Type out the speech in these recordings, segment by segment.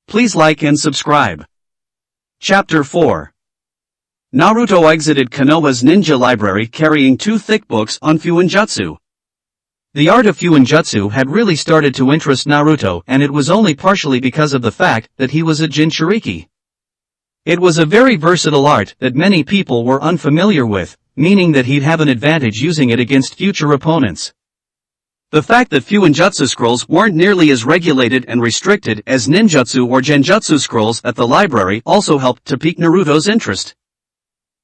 Please like and subscribe. Chapter 4. Naruto exited Konoha's ninja library carrying 2 thick books on Fuinjutsu. The art of Fuinjutsu had really started to interest Naruto, and it was only partially because of the fact that he was a Jinchuriki. It was a very versatile art that many people were unfamiliar with, meaning that he'd have an advantage using it against future opponents. The fact that Fuinjutsu scrolls weren't nearly as regulated and restricted as ninjutsu or genjutsu scrolls at the library also helped to pique Naruto's interest.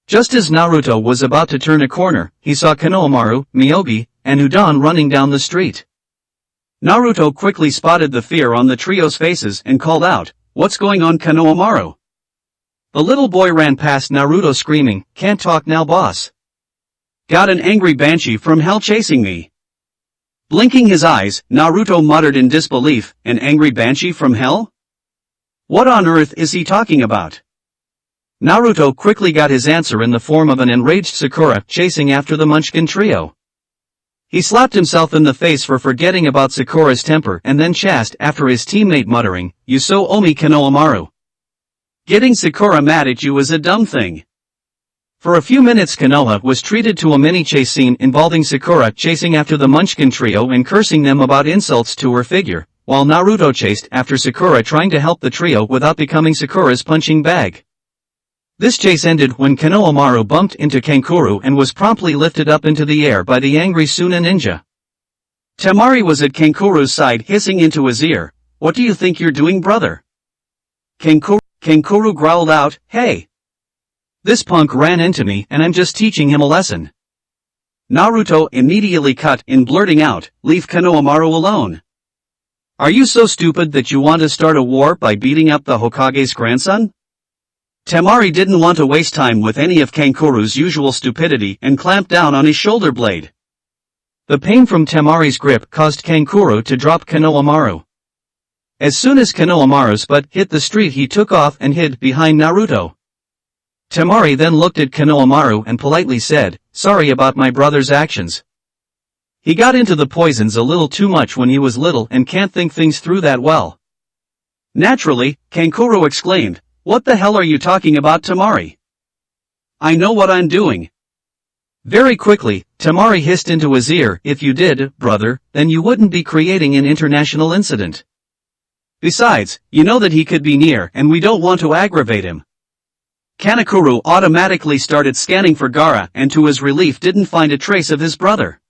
Just as Naruto was about to turn a corner, he saw Konohamaru, Miyogi, and Udon running down the street. Naruto quickly spotted the fear on the trio's faces and called out, "What's going on, Konohamaru?" The little boy ran past Naruto screaming, "Can't talk now, boss. Got an angry banshee from hell chasing me." Blinking his eyes, Naruto muttered in disbelief, "An angry banshee from hell? What on earth is he talking about?" Naruto quickly got his answer in the form of an enraged Sakura chasing after the Munchkin trio. He slapped himself in the face for forgetting about Sakura's temper and then chased after his teammate muttering, "You so owe me, Konohamaru. Getting Sakura mad at you is a dumb thing." For a few minutes Konoha was treated to a mini-chase scene involving Sakura chasing after the Munchkin trio and cursing them about insults to her figure, while Naruto chased after Sakura trying to help the trio without becoming Sakura's punching bag. This chase ended when Konohamaru bumped into Kankuro and was promptly lifted up into the air by the angry Suna ninja. Temari was at Kankuro's side hissing into his ear, "What do you think you're doing, brother?" Kankuro growled out, "Hey! This punk ran into me and I'm just teaching him a lesson." Naruto immediately cut in, blurting out, "Leave Konohamaru alone. Are you so stupid that you want to start a war by beating up the Hokage's grandson?" Temari didn't want to waste time with any of Kankuro's usual stupidity and clamped down on his shoulder blade. The pain from Temari's grip caused Kankuro to drop Konohamaru. As soon as Konohamaru's butt hit the street he took off and hid behind Naruto. Temari then looked at Konohamaru and politely said, "Sorry about my brother's actions. He got into the poisons a little too much when he was little and can't think things through that well." Naturally, Kankuro exclaimed, "What the hell are you talking about, Temari? I know what I'm doing." Very quickly, Temari hissed into his ear, "If you did, brother, then you wouldn't be creating an international incident. Besides, you know that he could be near and we don't want to aggravate him." Kanekuru automatically started scanning for Gaara and to his relief didn't find a trace of his brother.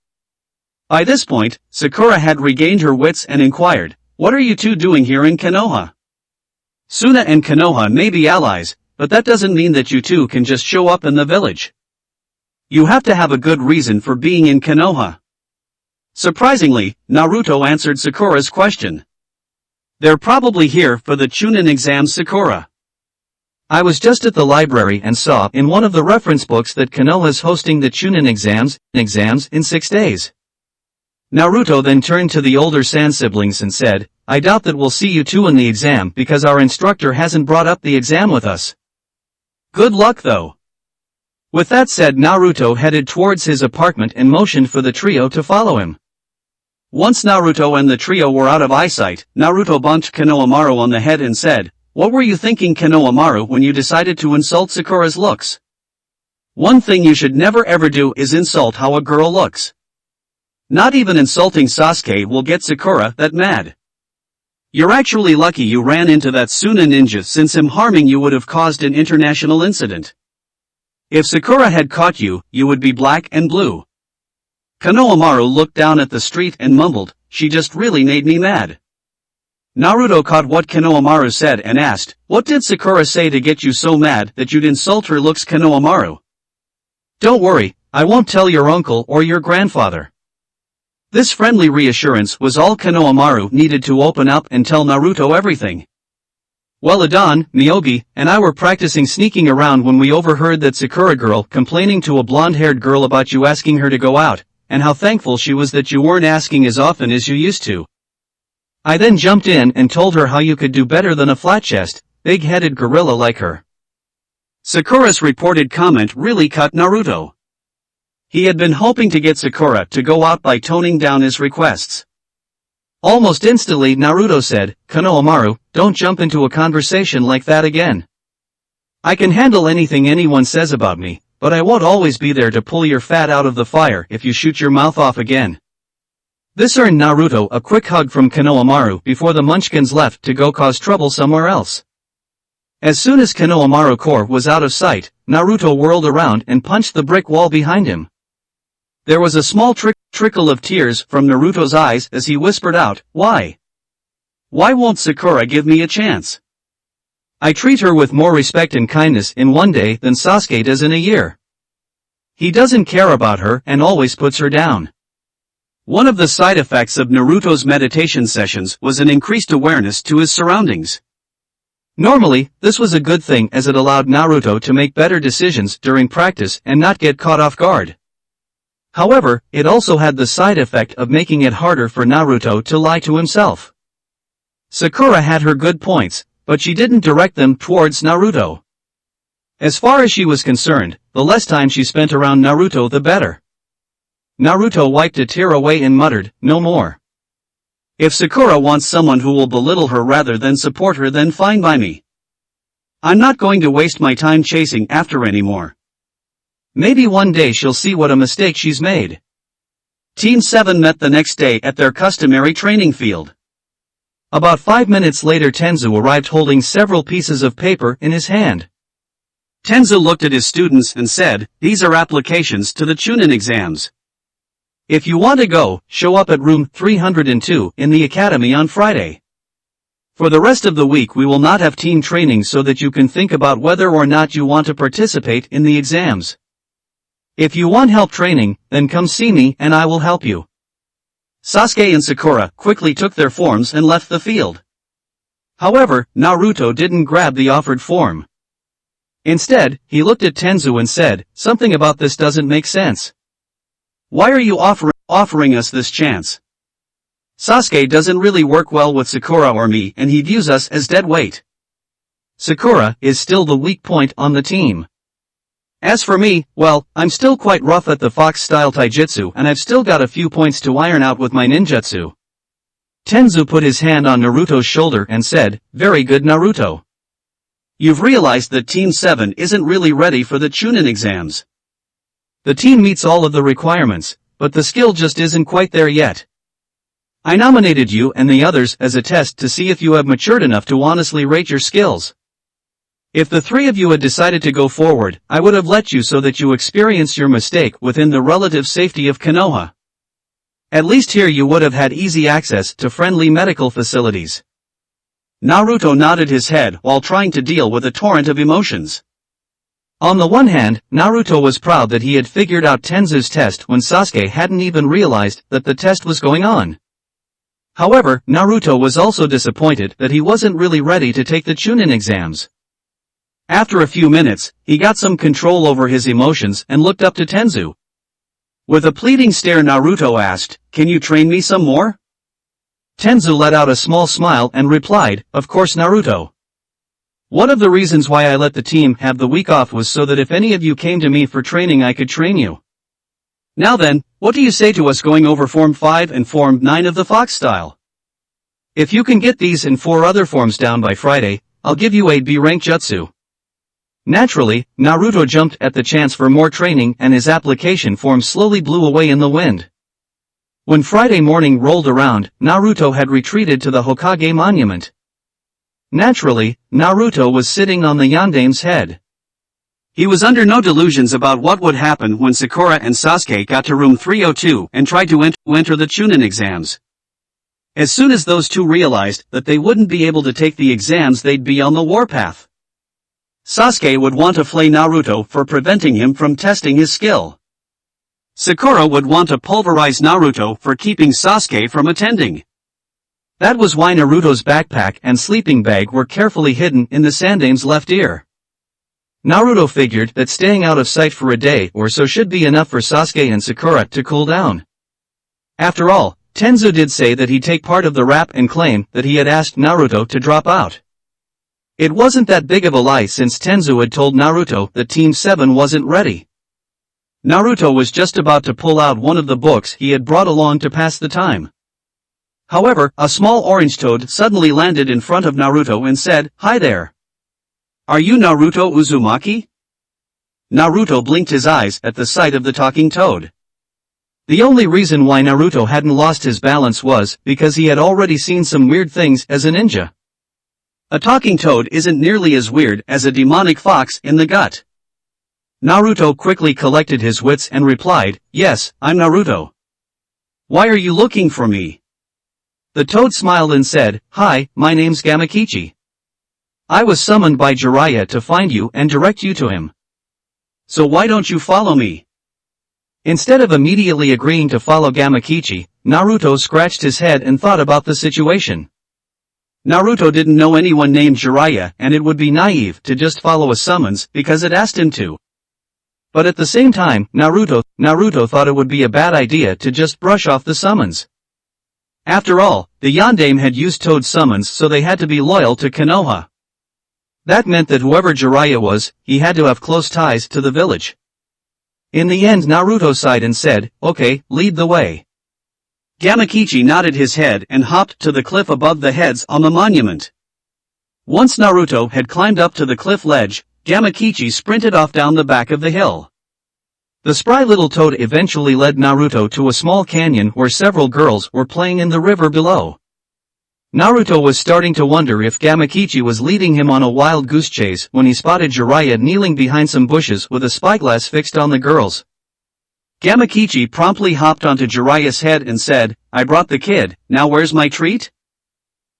By this point, Sakura had regained her wits and inquired, "What are you two doing here in Konoha? Suna and Konoha may be allies, but that doesn't mean that you two can just show up in the village. You have to have a good reason for being in Konoha." Surprisingly, Naruto answered Sakura's question. "They're probably here for the Chunin exams, Sakura. I was just at the library and saw in one of the reference books that Konoha's hosting the Chunin exams in 6 days." Naruto then turned to the older San siblings and said, "I doubt that we'll see you two in the exam because our instructor hasn't brought up the exam with us. Good luck though." With that said, Naruto headed towards his apartment and motioned for the trio to follow him. Once Naruto and the trio were out of eyesight, Naruto bumped Konohamaru on the head and said, "What were you thinking, Konohamaru, when you decided to insult Sakura's looks? One thing you should never ever do is insult how a girl looks. Not even insulting Sasuke will get Sakura that mad. You're actually lucky you ran into that Suna ninja, since him harming you would have caused an international incident. If Sakura had caught you, you would be black and blue." Konohamaru looked down at the street and mumbled, "She just really made me mad." Naruto caught what Konohamaru said and asked, "What did Sakura say to get you so mad that you'd insult her looks, Konohamaru?" "Don't worry, I won't tell your uncle or your grandfather." This friendly reassurance was all Konohamaru needed to open up and tell Naruto everything. "Well, Adon, Miyogi, and I were practicing sneaking around when we overheard that Sakura girl complaining to a blonde-haired girl about you asking her to go out, and how thankful she was that you weren't asking as often as you used to. I then jumped in and told her how you could do better than a flat-chest, big-headed gorilla like her." Sakura's reported comment really cut Naruto. He had been hoping to get Sakura to go out by toning down his requests. Almost instantly Naruto said, "Konohamaru, don't jump into a conversation like that again. I can handle anything anyone says about me, but I won't always be there to pull your fat out of the fire if you shoot your mouth off again." This earned Naruto a quick hug from Konohamaru before the Munchkins left to go cause trouble somewhere else. As soon as Konohamaru Core was out of sight, Naruto whirled around and punched the brick wall behind him. There was a small trickle of tears from Naruto's eyes as he whispered out, "Why? Why won't Sakura give me a chance? I treat her with more respect and kindness in one day than Sasuke does in a year. He doesn't care about her and always puts her down." One of the side effects of Naruto's meditation sessions was an increased awareness to his surroundings. Normally, this was a good thing as it allowed Naruto to make better decisions during practice and not get caught off guard. However, it also had the side effect of making it harder for Naruto to lie to himself. Sakura had her good points, but she didn't direct them towards Naruto. As far as she was concerned, the less time she spent around Naruto the better. Naruto wiped a tear away and muttered, "No more. If Sakura wants someone who will belittle her rather than support her, then fine by me. I'm not going to waste my time chasing after her anymore. Maybe one day she'll see what a mistake she's made." Team 7 met the next day at their customary training field. About 5 minutes later Tenzu arrived holding several pieces of paper in his hand. Tenzu looked at his students and said, "These are applications to the Chunin exams. If you want to go, show up at room 302 in the academy on Friday. For the rest of the week we will not have team training so that you can think about whether or not you want to participate in the exams. If you want help training, then come see me and I will help you." Sasuke and Sakura quickly took their forms and left the field. However, Naruto didn't grab the offered form. Instead, he looked at Tenzu and said, "Something about this doesn't make sense. Why are you offering us this chance? Sasuke doesn't really work well with Sakura or me and he views us as dead weight. Sakura is still the weak point on the team. As for me, well, I'm still quite rough at the fox-style taijutsu and I've still got a few points to iron out with my ninjutsu." Tenzu put his hand on Naruto's shoulder and said, "Very good Naruto. You've realized that Team 7 isn't really ready for the Chunin exams. The team meets all of the requirements, but the skill just isn't quite there yet. I nominated you and the others as a test to see if you have matured enough to honestly rate your skills. If the three of you had decided to go forward, I would have let you so that you experience your mistake within the relative safety of Konoha. At least here you would have had easy access to friendly medical facilities." Naruto nodded his head while trying to deal with a torrent of emotions. On the one hand, Naruto was proud that he had figured out Tenzu's test when Sasuke hadn't even realized that the test was going on. However, Naruto was also disappointed that he wasn't really ready to take the Chunin exams. After a few minutes, he got some control over his emotions and looked up to Tenzu. With a pleading stare Naruto asked, "Can you train me some more?" Tenzu let out a small smile and replied, "Of course Naruto. One of the reasons why I let the team have the week off was so that if any of you came to me for training I could train you. Now then, what do you say to us going over Form 5 and Form 9 of the Fox style? If you can get these and 4 other forms down by Friday, I'll give you a B-rank jutsu." Naturally, Naruto jumped at the chance for more training and his application form slowly blew away in the wind. When Friday morning rolled around, Naruto had retreated to the Hokage monument. Naturally, Naruto was sitting on the Yandame's head. He was under no delusions about what would happen when Sakura and Sasuke got to room 302 and tried to enter the Chunin exams. As soon as those two realized that they wouldn't be able to take the exams, they'd be on the warpath. Sasuke would want to flay Naruto for preventing him from testing his skill. Sakura would want to pulverize Naruto for keeping Sasuke from attending. That was why Naruto's backpack and sleeping bag were carefully hidden in the Sandame's left ear. Naruto figured that staying out of sight for a day or so should be enough for Sasuke and Sakura to cool down. After all, Tenzu did say that he'd take part of the rap and claim that he had asked Naruto to drop out. It wasn't that big of a lie since Tenzu had told Naruto that Team 7 wasn't ready. Naruto was just about to pull out one of the books he had brought along to pass the time. However, a small orange toad suddenly landed in front of Naruto and said, "Hi there. Are you Naruto Uzumaki?" Naruto blinked his eyes at the sight of the talking toad. The only reason why Naruto hadn't lost his balance was because he had already seen some weird things as a ninja. A talking toad isn't nearly as weird as a demonic fox in the gut. Naruto quickly collected his wits and replied, "Yes, I'm Naruto. Why are you looking for me?" The toad smiled and said, "Hi, my name's Gamakichi. I was summoned by Jiraiya to find you and direct you to him. So why don't you follow me?" Instead of immediately agreeing to follow Gamakichi, Naruto scratched his head and thought about the situation. Naruto didn't know anyone named Jiraiya, and it would be naive to just follow a summons because it asked him to. But at the same time, Naruto thought it would be a bad idea to just brush off the summons. After all, the Yondaime had used Toad's summons, so they had to be loyal to Konoha. That meant that whoever Jiraiya was, he had to have close ties to the village. In the end, Naruto sighed and said, "Okay, lead the way." Gamakichi nodded his head and hopped to the cliff above the heads on the monument. Once Naruto had climbed up to the cliff ledge, Gamakichi sprinted off down the back of the hill. The spry little toad eventually led Naruto to a small canyon where several girls were playing in the river below. Naruto was starting to wonder if Gamakichi was leading him on a wild goose chase when he spotted Jiraiya kneeling behind some bushes with a spyglass fixed on the girls. Gamakichi promptly hopped onto Jiraiya's head and said, "I brought the kid, now where's my treat?"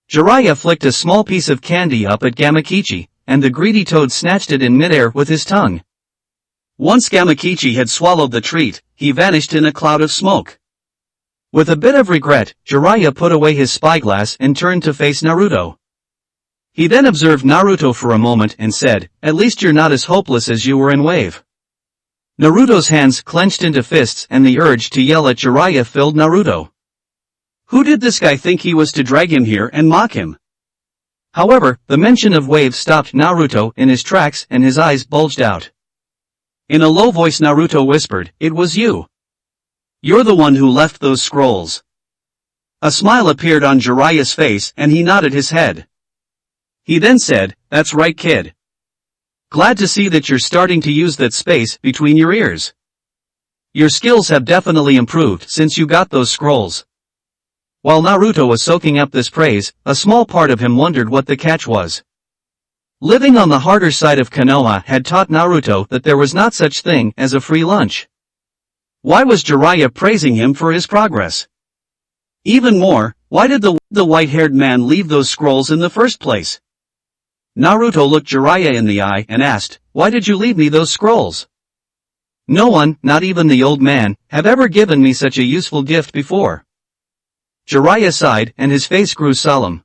Jiraiya flicked a small piece of candy up at Gamakichi, and the greedy toad snatched it in midair with his tongue. Once Gamakichi had swallowed the treat, he vanished in a cloud of smoke. With a bit of regret, Jiraiya put away his spyglass and turned to face Naruto. He then observed Naruto for a moment and said, "At least you're not as hopeless as you were in Wave." Naruto's hands clenched into fists and the urge to yell at Jiraiya filled Naruto. Who did this guy think he was to drag him here and mock him? However, the mention of Wave stopped Naruto in his tracks and his eyes bulged out. In a low voice Naruto whispered, "It was you. You're the one who left those scrolls." A smile appeared on Jiraiya's face and he nodded his head. He then said, "That's right, kid. Glad to see that you're starting to use that space between your ears. Your skills have definitely improved since you got those scrolls." While Naruto was soaking up this praise, a small part of him wondered what the catch was. Living on the harder side of Konoha had taught Naruto that there was not such thing as a free lunch. Why was Jiraiya praising him for his progress? Even more, why did the white-haired man leave those scrolls in the first place? Naruto looked Jiraiya in the eye and asked, "Why did you leave me those scrolls? No one, not even the old man, have ever given me such a useful gift before." Jiraiya sighed and his face grew solemn.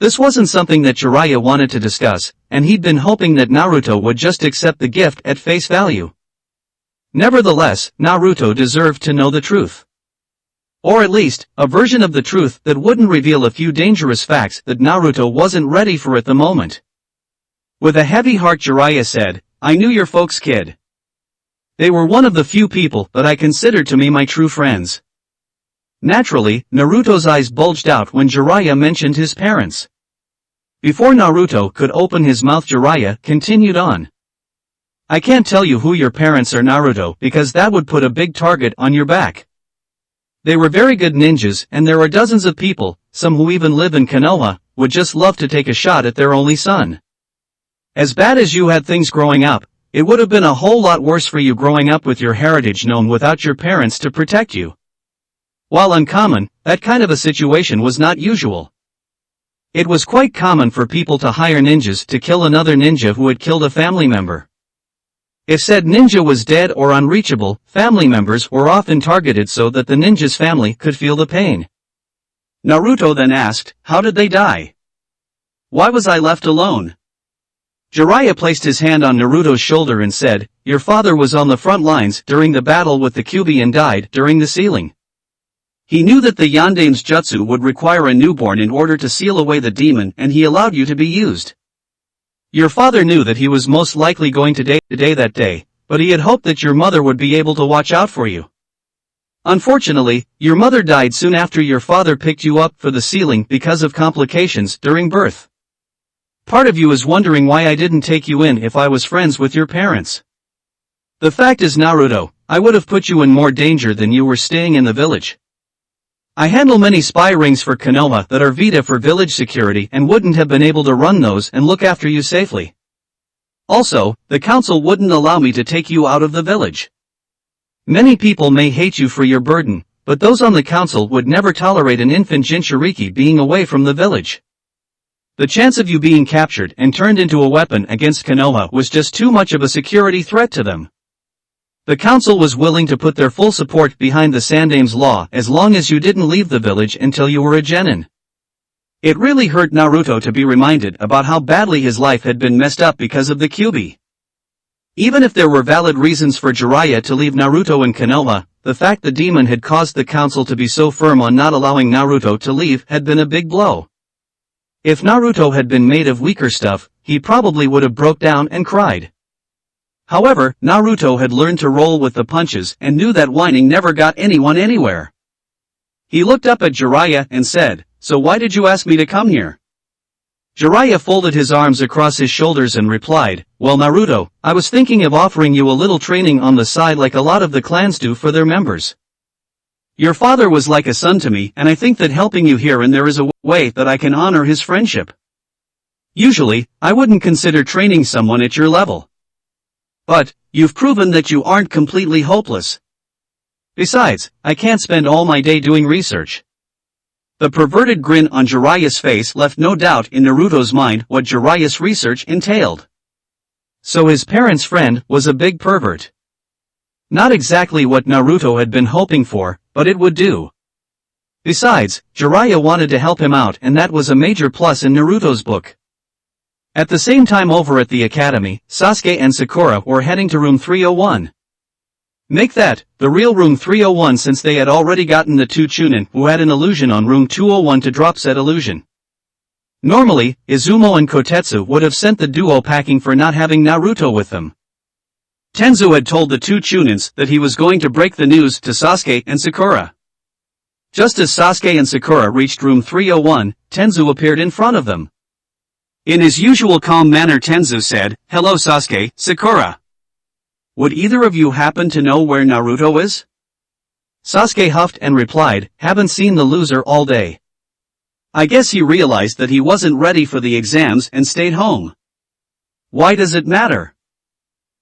This wasn't something that Jiraiya wanted to discuss, and he'd been hoping that Naruto would just accept the gift at face value. Nevertheless, Naruto deserved to know the truth. Or at least, a version of the truth that wouldn't reveal a few dangerous facts that Naruto wasn't ready for at the moment. With a heavy heart Jiraiya said, "I knew your folks, kid. They were one of the few people that I considered to be my true friends." Naturally, Naruto's eyes bulged out when Jiraiya mentioned his parents. Before Naruto could open his mouth Jiraiya continued on. "I can't tell you who your parents are, Naruto, because that would put a big target on your back. They were very good ninjas and there are dozens of people, some who even live in Konoha, would just love to take a shot at their only son. As bad as you had things growing up, it would have been a whole lot worse for you growing up with your heritage known without your parents to protect you." While uncommon, that kind of a situation was not usual. It was quite common for people to hire ninjas to kill another ninja who had killed a family member. If said ninja was dead or unreachable, family members were often targeted so that the ninja's family could feel the pain. Naruto then asked, "How did they die? Why was I left alone?" Jiraiya placed his hand on Naruto's shoulder and said, "Your father was on the front lines during the battle with the Kyuubi and died during the sealing. He knew that the Yondaime's jutsu would require a newborn in order to seal away the demon and he allowed you to be used. Your father knew that he was most likely going to die that day, but he had hoped that your mother would be able to watch out for you. Unfortunately, your mother died soon after your father picked you up for the ceiling because of complications during birth. Part of you is wondering why I didn't take you in if I was friends with your parents. The fact is, Naruto, I would have put you in more danger than you were staying in the village. I handle many spy rings for Konoha that are Vita for village security and wouldn't have been able to run those and look after you safely. Also, the council wouldn't allow me to take you out of the village. Many people may hate you for your burden, but those on the council would never tolerate an infant Jinchuriki being away from the village. The chance of you being captured and turned into a weapon against Konoha was just too much of a security threat to them. The council was willing to put their full support behind the Sandame's law as long as you didn't leave the village until you were a genin. It really hurt Naruto to be reminded about how badly his life had been messed up because of the Kyuubi. Even if there were valid reasons for Jiraiya to leave Naruto in Konoha, the fact the demon had caused the council to be so firm on not allowing Naruto to leave had been a big blow. If Naruto had been made of weaker stuff, he probably would have broke down and cried. However, Naruto had learned to roll with the punches and knew that whining never got anyone anywhere. He looked up at Jiraiya and said, "So why did you ask me to come here?" Jiraiya folded his arms across his shoulders and replied, "Well, Naruto, I was thinking of offering you a little training on the side like a lot of the clans do for their members. Your father was like a son to me, and I think that helping you here and there is a way that I can honor his friendship. Usually, I wouldn't consider training someone at your level. But, you've proven that you aren't completely hopeless. Besides, I can't spend all my day doing research." The perverted grin on Jiraiya's face left no doubt in Naruto's mind what Jiraiya's research entailed. So his parents' friend was a big pervert. Not exactly what Naruto had been hoping for, but it would do. Besides, Jiraiya wanted to help him out, and that was a major plus in Naruto's book. At the same time, over at the academy, Sasuke and Sakura were heading to room 301. Make that the real room 301, since they had already gotten the two Chunin who had an illusion on room 201 to drop said illusion. Normally, Izumo and Kotetsu would have sent the duo packing for not having Naruto with them. Tenzu had told the two Chunins that he was going to break the news to Sasuke and Sakura. Just as Sasuke and Sakura reached room 301, Tenzu appeared in front of them. In his usual calm manner, Tenzu said, "Hello Sasuke, Sakura. Would either of you happen to know where Naruto is?" Sasuke huffed and replied, "Haven't seen the loser all day. I guess he realized that he wasn't ready for the exams and stayed home." "Why does it matter?"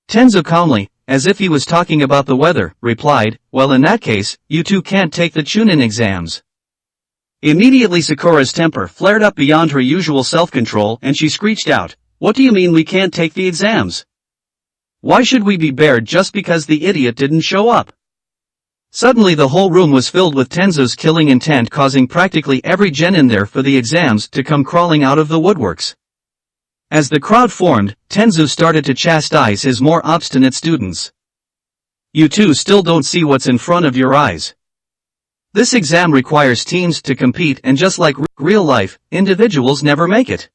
Tenzu calmly, as if he was talking about the weather, replied, "Well, in that case, you two can't take the Chunin exams." Immediately Sakura's temper flared up beyond her usual self-control and she screeched out, "What do you mean we can't take the exams? Why should we be bared just because the idiot didn't show up?" Suddenly the whole room was filled with Tenzu's killing intent, causing practically every genin there for the exams to come crawling out of the woodworks. As the crowd formed, Tenzu started to chastise his more obstinate students. "You two still don't see what's in front of your eyes. This exam requires teams to compete, and just like real life, individuals never make it.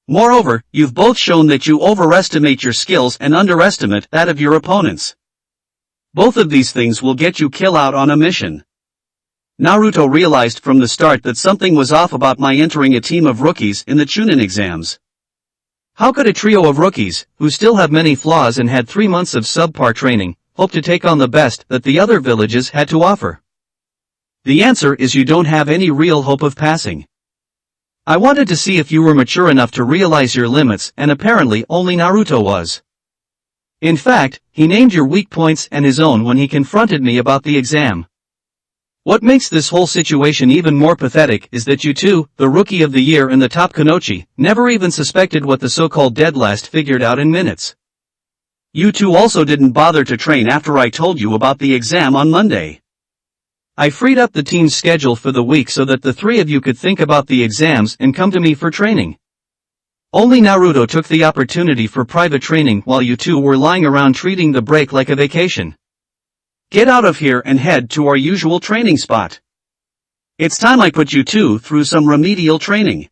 Moreover, you've both shown that you overestimate your skills and underestimate that of your opponents. Both of these things will get you killed out on a mission." Naruto realized from the start that something was off about my entering a team of rookies in the Chunin exams. How could a trio of rookies, who still have many flaws and had 3 months of subpar training, hope to take on the best that the other villages had to offer? The answer is you don't have any real hope of passing. I wanted to see if you were mature enough to realize your limits, and apparently only Naruto was. In fact, he named your weak points and his own when he confronted me about the exam. What makes this whole situation even more pathetic is that you two, the Rookie of the Year and the top Kunoichi, never even suspected what the so-called dead last figured out in minutes. You two also didn't bother to train after I told you about the exam on Monday. I freed up the team's schedule for the week so that the three of you could think about the exams and come to me for training. Only Naruto took the opportunity for private training while you two were lying around treating the break like a vacation. Get out of here and head to our usual training spot. It's time I put you two through some remedial training."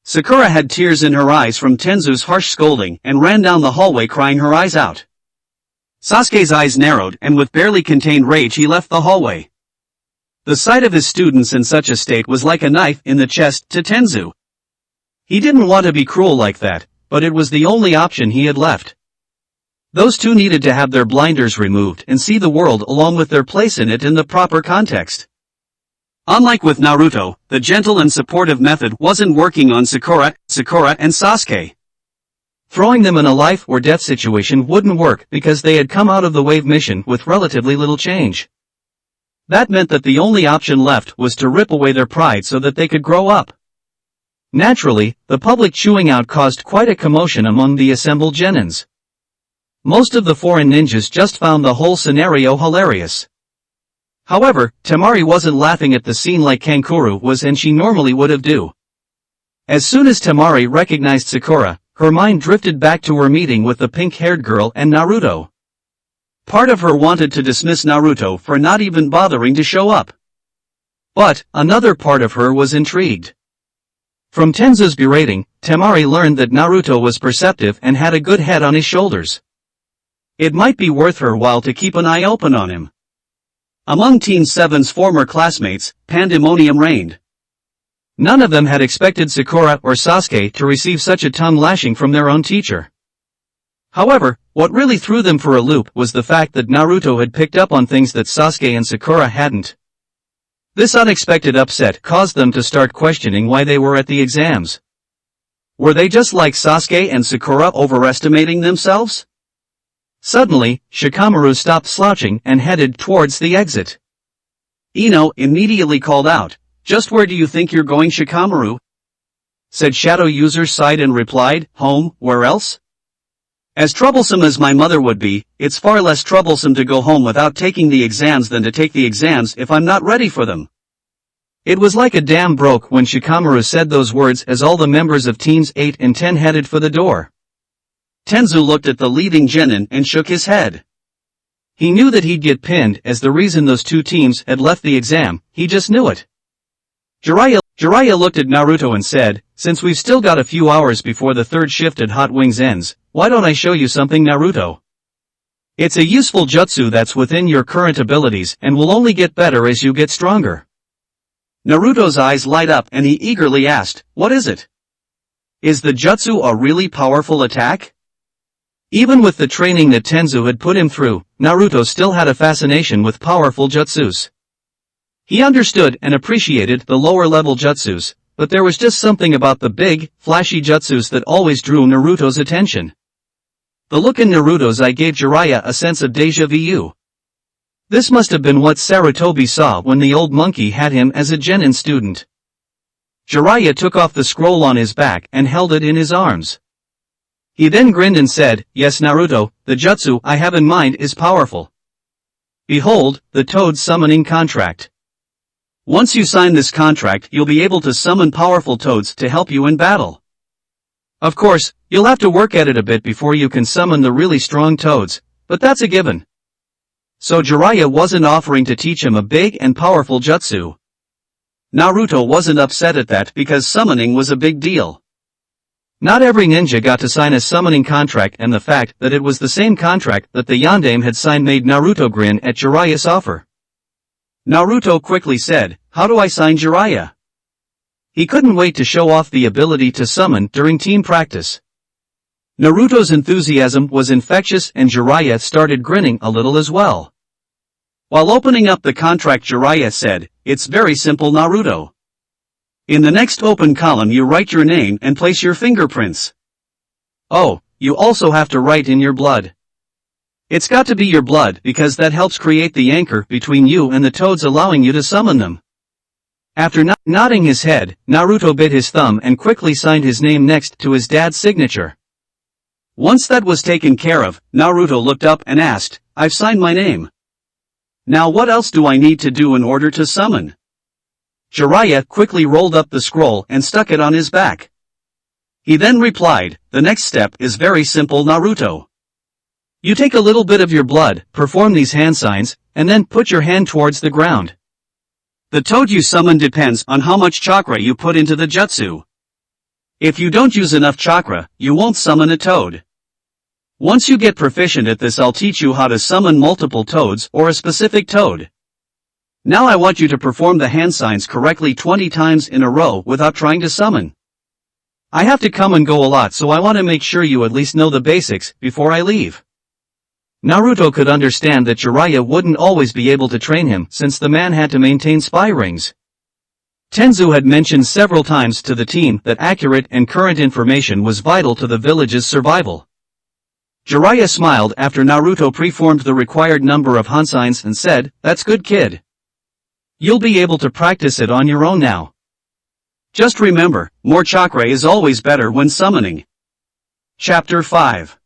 Sakura had tears in her eyes from Tenzu's harsh scolding and ran down the hallway crying her eyes out. Sasuke's eyes narrowed and with barely contained rage he left the hallway. The sight of his students in such a state was like a knife in the chest to Tenzu. He didn't want to be cruel like that, but it was the only option he had left. Those two needed to have their blinders removed and see the world along with their place in it in the proper context. Unlike with Naruto, the gentle and supportive method wasn't working on Sakura and Sasuke. Throwing them in a life or death situation wouldn't work because they had come out of the wave mission with relatively little change. That meant that the only option left was to rip away their pride so that they could grow up. Naturally, the public chewing out caused quite a commotion among the assembled genins. Most of the foreign ninjas just found the whole scenario hilarious. However, Temari wasn't laughing at the scene like Kankuro was and she normally would have do. As soon as Temari recognized Sakura, her mind drifted back to her meeting with the pink-haired girl and Naruto. Part of her wanted to dismiss Naruto for not even bothering to show up. But, another part of her was intrigued. From Tenzu's berating, Temari learned that Naruto was perceptive and had a good head on his shoulders. It might be worth her while to keep an eye open on him. Among Team 7's former classmates, pandemonium reigned. None of them had expected Sakura or Sasuke to receive such a tongue lashing from their own teacher. However, what really threw them for a loop was the fact that Naruto had picked up on things that Sasuke and Sakura hadn't. This unexpected upset caused them to start questioning why they were at the exams. Were they just like Sasuke and Sakura overestimating themselves? Suddenly, Shikamaru stopped slouching and headed towards the exit. Ino immediately called out, "Just where do you think you're going, Shikamaru?" Said Shadow User sighed and replied, "Home, where else? As troublesome as my mother would be, it's far less troublesome to go home without taking the exams than to take the exams if I'm not ready for them." It was like a dam broke when Shikamaru said those words as all the members of Teams 8 and 10 headed for the door. Tenzu looked at the leading genin and shook his head. He knew that he'd get pinned as the reason those two teams had left the exam, he just knew it. Jiraiya looked at Naruto and said, "Since we've still got a few hours before the third shift at Hot Wings ends, why don't I show you something, Naruto? It's a useful jutsu that's within your current abilities and will only get better as you get stronger." Naruto's eyes light up and he eagerly asked, "What is it? Is the jutsu a really powerful attack?" Even with the training that Tenzu had put him through, Naruto still had a fascination with powerful jutsus. He understood and appreciated the lower-level jutsus, but there was just something about the big, flashy jutsus that always drew Naruto's attention. The look in Naruto's eye gave Jiraiya a sense of déjà vu. This must have been what Sarutobi saw when the old monkey had him as a genin student. Jiraiya took off the scroll on his back and held it in his arms. He then grinned and said, "Yes, Naruto, the jutsu I have in mind is powerful. Behold, the Toad Summoning Contract. Once you sign this contract, you'll be able to summon powerful toads to help you in battle. Of course, you'll have to work at it a bit before you can summon the really strong toads, but that's a given." So Jiraiya wasn't offering to teach him a big and powerful jutsu. Naruto wasn't upset at that because summoning was a big deal. Not every ninja got to sign a summoning contract, and the fact that it was the same contract that the Yondaime had signed made Naruto grin at Jiraiya's offer. Naruto quickly said, "How do I sign, Jiraiya?" He couldn't wait to show off the ability to summon during team practice. Naruto's enthusiasm was infectious and Jiraiya started grinning a little as well. While opening up the contract, Jiraiya said, "It's very simple, Naruto. In the next open column you write your name and place your fingerprints. Oh, you also have to write in your blood. It's got to be your blood because that helps create the anchor between you and the toads, allowing you to summon them." After nodding his head, Naruto bit his thumb and quickly signed his name next to his dad's signature. Once that was taken care of, Naruto looked up and asked, "I've signed my name. Now what else do I need to do in order to summon?" Jiraiya quickly rolled up the scroll and stuck it on his back. He then replied, "The next step is very simple, Naruto. You take a little bit of your blood, perform these hand signs, and then put your hand towards the ground. The toad you summon depends on how much chakra you put into the jutsu. If you don't use enough chakra, you won't summon a toad. Once you get proficient at this, I'll teach you how to summon multiple toads or a specific toad. Now I want you to perform the hand signs correctly 20 times in a row without trying to summon. I have to come and go a lot, so I want to make sure you at least know the basics before I leave. Naruto could understand that Jiraiya wouldn't always be able to train him since the man had to maintain spy rings. Tenzu had mentioned several times to the team that accurate and current information was vital to the village's survival. Jiraiya smiled after Naruto performed the required number of hand signs and said, "That's good, kid. You'll be able to practice it on your own now. Just remember, more chakra is always better when summoning." Chapter 5.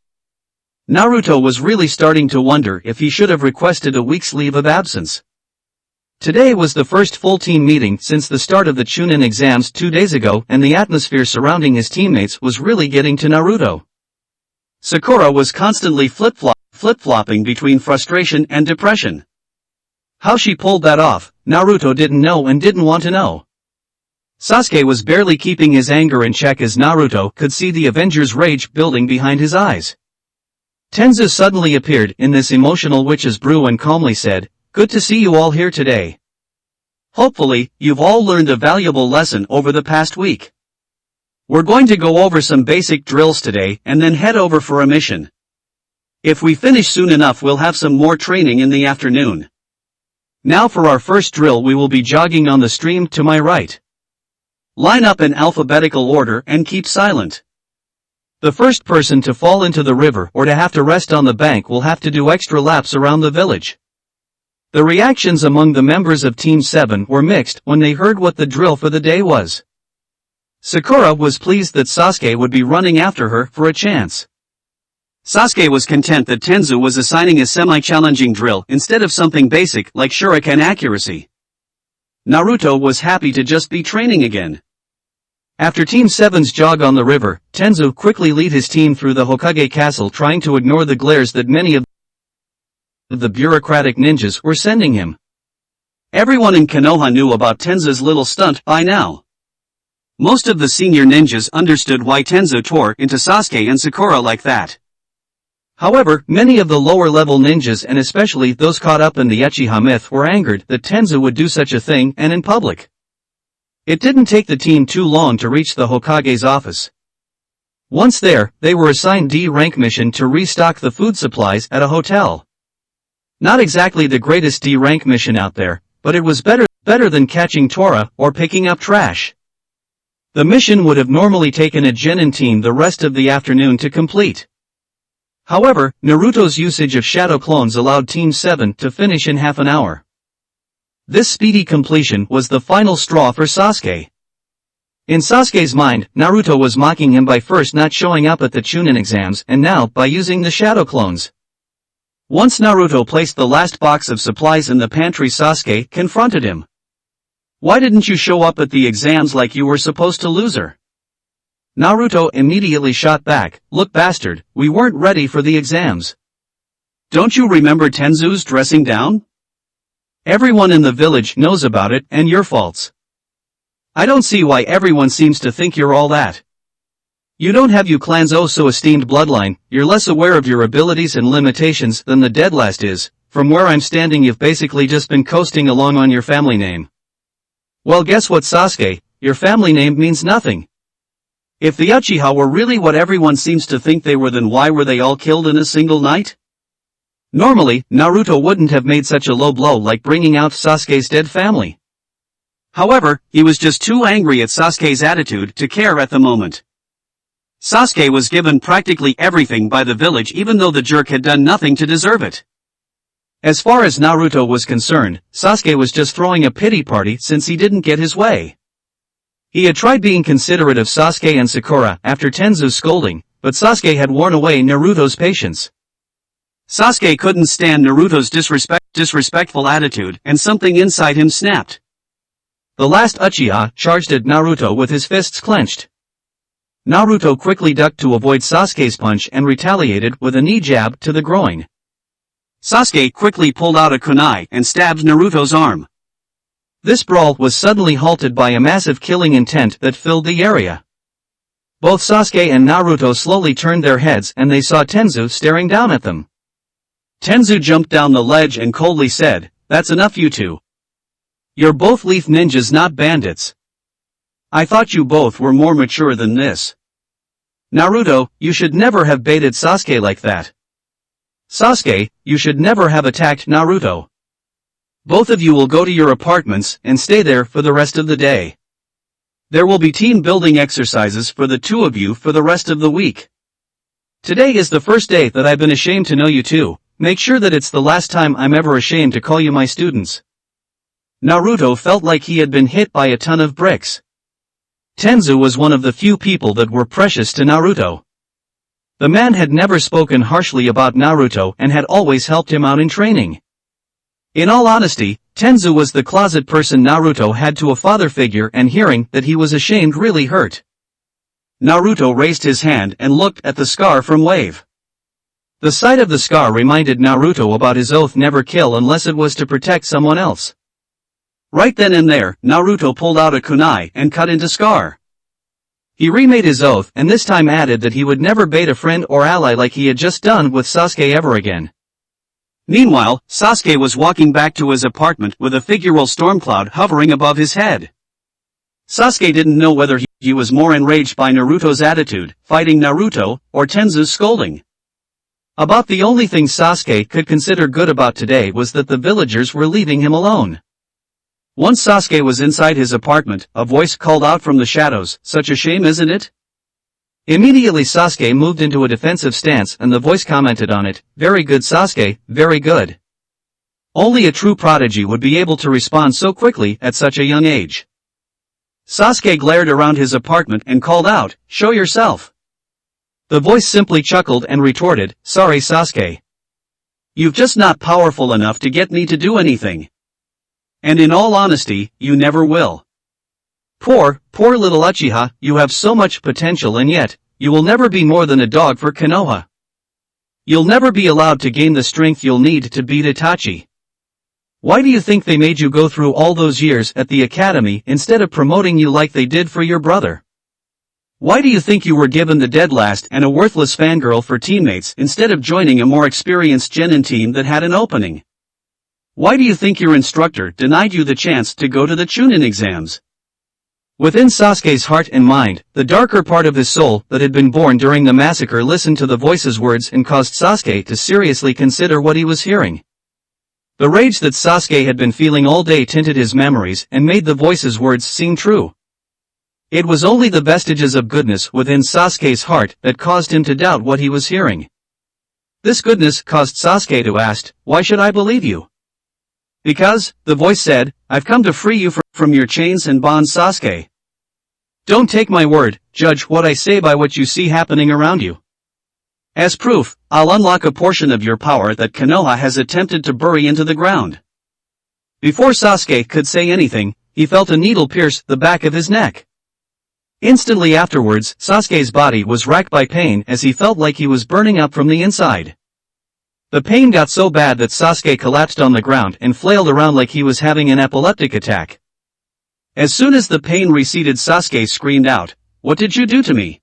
Naruto was really starting to wonder if he should have requested a week's leave of absence. Today was the first full team meeting since the start of the Chunin exams 2 days ago, and the atmosphere surrounding his teammates was really getting to Naruto. Sakura was constantly flip-flopping between frustration and depression. How she pulled that off, Naruto didn't know and didn't want to know. Sasuke was barely keeping his anger in check as Naruto could see the Avengers' rage building behind his eyes. Tenzu suddenly appeared in this emotional witch's brew and calmly said, "Good to see you all here today. Hopefully, you've all learned a valuable lesson over the past week. We're going to go over some basic drills today and then head over for a mission. If we finish soon enough, we'll have some more training in the afternoon. Now for our first drill, we will be jogging on the stream to my right. Line up in alphabetical order and keep silent. The first person to fall into the river or to have to rest on the bank will have to do extra laps around the village." The reactions among the members of Team 7 were mixed when they heard what the drill for the day was. Sakura was pleased that Sasuke would be running after her for a chance. Sasuke was content that Tenzu was assigning a semi-challenging drill instead of something basic like shuriken accuracy. Naruto was happy to just be training again. After Team 7's jog on the river, Tenzu quickly led his team through the Hokage castle, trying to ignore the glares that many of the bureaucratic ninjas were sending him. Everyone in Konoha knew about Tenzu's little stunt by now. Most of the senior ninjas understood why Tenzu tore into Sasuke and Sakura like that. However, many of the lower-level ninjas, and especially those caught up in the Uchiha myth, were angered that Tenzu would do such a thing, and in public. It didn't take the team too long to reach the Hokage's office. Once there, they were assigned D-rank mission to restock the food supplies at a hotel. Not exactly the greatest D-rank mission out there, but it was better than catching Tora or picking up trash. The mission would have normally taken a genin team the rest of the afternoon to complete. However, Naruto's usage of shadow clones allowed Team 7 to finish in half an hour. This speedy completion was the final straw for Sasuke. In Sasuke's mind, Naruto was mocking him by first not showing up at the Chunin exams and now by using the shadow clones. Once Naruto placed the last box of supplies in the pantry, Sasuke confronted him. "Why didn't you show up at the exams like you were supposed to, loser?" Naruto immediately shot back, "Look, bastard, we weren't ready for the exams. Don't you remember Tenzu's dressing down? Everyone in the village knows about it, and your faults. I don't see why everyone seems to think you're all that. You don't have you clan's oh so esteemed bloodline, you're less aware of your abilities and limitations than the dead last is. From where I'm standing, you've basically just been coasting along on your family name. Well, guess what, Sasuke, your family name means nothing. If the Uchiha were really what everyone seems to think they were, then why were they all killed in a single night? Normally, Naruto wouldn't have made such a low blow like bringing out Sasuke's dead family. However, he was just too angry at Sasuke's attitude to care at the moment. Sasuke was given practically everything by the village, even though the jerk had done nothing to deserve it. As far as Naruto was concerned, Sasuke was just throwing a pity party since he didn't get his way. He had tried being considerate of Sasuke and Sakura after Tenzu's scolding, but Sasuke had worn away Naruto's patience. Sasuke couldn't stand Naruto's disrespectful attitude, and something inside him snapped. The last Uchiha charged at Naruto with his fists clenched. Naruto quickly ducked to avoid Sasuke's punch and retaliated with a knee jab to the groin. Sasuke quickly pulled out a kunai and stabbed Naruto's arm. This brawl was suddenly halted by a massive killing intent that filled the area. Both Sasuke and Naruto slowly turned their heads and they saw Tenzu staring down at them. Tenzu jumped down the ledge and coldly said, "That's enough, you two. You're both leaf ninjas, not bandits. I thought you both were more mature than this. Naruto, you should never have baited Sasuke like that. Sasuke, you should never have attacked Naruto. Both of you will go to your apartments and stay there for the rest of the day. There will be team building exercises for the two of you for the rest of the week. Today is the first day that I've been ashamed to know you two. Make sure that it's the last time I'm ever ashamed to call you my students." Naruto felt like he had been hit by a ton of bricks. Tenzu was one of the few people that were precious to Naruto. The man had never spoken harshly about Naruto and had always helped him out in training. In all honesty, Tenzu was the closet person Naruto had to a father figure, and hearing that he was ashamed really hurt. Naruto raised his hand and looked at the scar from Wave. The sight of the scar reminded Naruto about his oath never kill unless it was to protect someone else. Right then and there, Naruto pulled out a kunai and cut into Scar. He remade his oath and this time added that he would never bait a friend or ally like he had just done with Sasuke ever again. Meanwhile, Sasuke was walking back to his apartment with a figural storm cloud hovering above his head. Sasuke didn't know whether he was more enraged by Naruto's attitude, fighting Naruto, or Tenzu's scolding. About the only thing Sasuke could consider good about today was that the villagers were leaving him alone. Once Sasuke was inside his apartment, a voice called out from the shadows, "Such a shame, isn't it?" Immediately Sasuke moved into a defensive stance and the voice commented on it, "Very good Sasuke, very good." Only a true prodigy would be able to respond so quickly at such a young age. Sasuke glared around his apartment and called out, "Show yourself." The voice simply chuckled and retorted, "Sorry Sasuke. You've just not powerful enough to get me to do anything. And in all honesty, you never will. Poor little Uchiha, you have so much potential and yet, you will never be more than a dog for Konoha. You'll never be allowed to gain the strength you'll need to beat Itachi. Why do you think they made you go through all those years at the academy instead of promoting you like they did for your brother? Why do you think you were given the dead last and a worthless fangirl for teammates instead of joining a more experienced genin team that had an opening? Why do you think your instructor denied you the chance to go to the Chunin exams?" Within Sasuke's heart and mind, the darker part of his soul that had been born during the massacre listened to the voice's words and caused Sasuke to seriously consider what he was hearing. The rage that Sasuke had been feeling all day tinted his memories and made the voice's words seem true. It was only the vestiges of goodness within Sasuke's heart that caused him to doubt what he was hearing. This goodness caused Sasuke to ask, "Why should I believe you?" "Because," the voice said, "I've come to free you from your chains and bonds, Sasuke. Don't take my word, judge what I say by what you see happening around you. As proof, I'll unlock a portion of your power that Konoha has attempted to bury into the ground." Before Sasuke could say anything, he felt a needle pierce the back of his neck. Instantly afterwards, Sasuke's body was racked by pain as he felt like he was burning up from the inside. The pain got so bad that Sasuke collapsed on the ground and flailed around like he was having an epileptic attack. As soon as the pain receded, Sasuke screamed out, "What did you do to me?"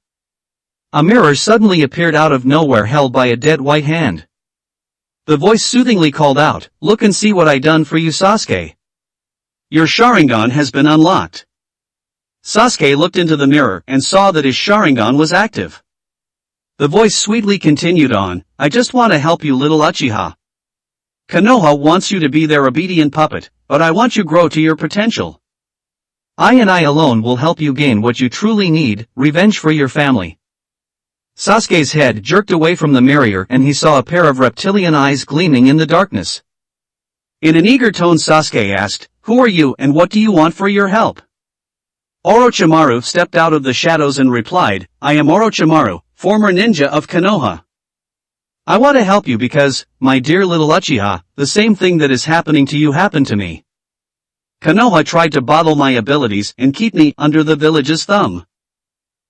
A mirror suddenly appeared out of nowhere held by a dead white hand. The voice soothingly called out, "Look and see what I done for you, Sasuke. Your Sharingan has been unlocked." Sasuke looked into the mirror and saw that his Sharingan was active. The voice sweetly continued on, "I just want to help you, little Uchiha. Konoha wants you to be their obedient puppet, but I want you grow to your potential. I alone will help you gain what you truly need, revenge for your family." Sasuke's head jerked away from the mirror and he saw a pair of reptilian eyes gleaming in the darkness. In an eager tone Sasuke asked, "Who are you and what do you want for your help?" Orochimaru stepped out of the shadows and replied, "I am Orochimaru, former ninja of Konoha. I want to help you because, my dear little Uchiha, the same thing that is happening to you happened to me. Konoha tried to bottle my abilities and keep me under the village's thumb.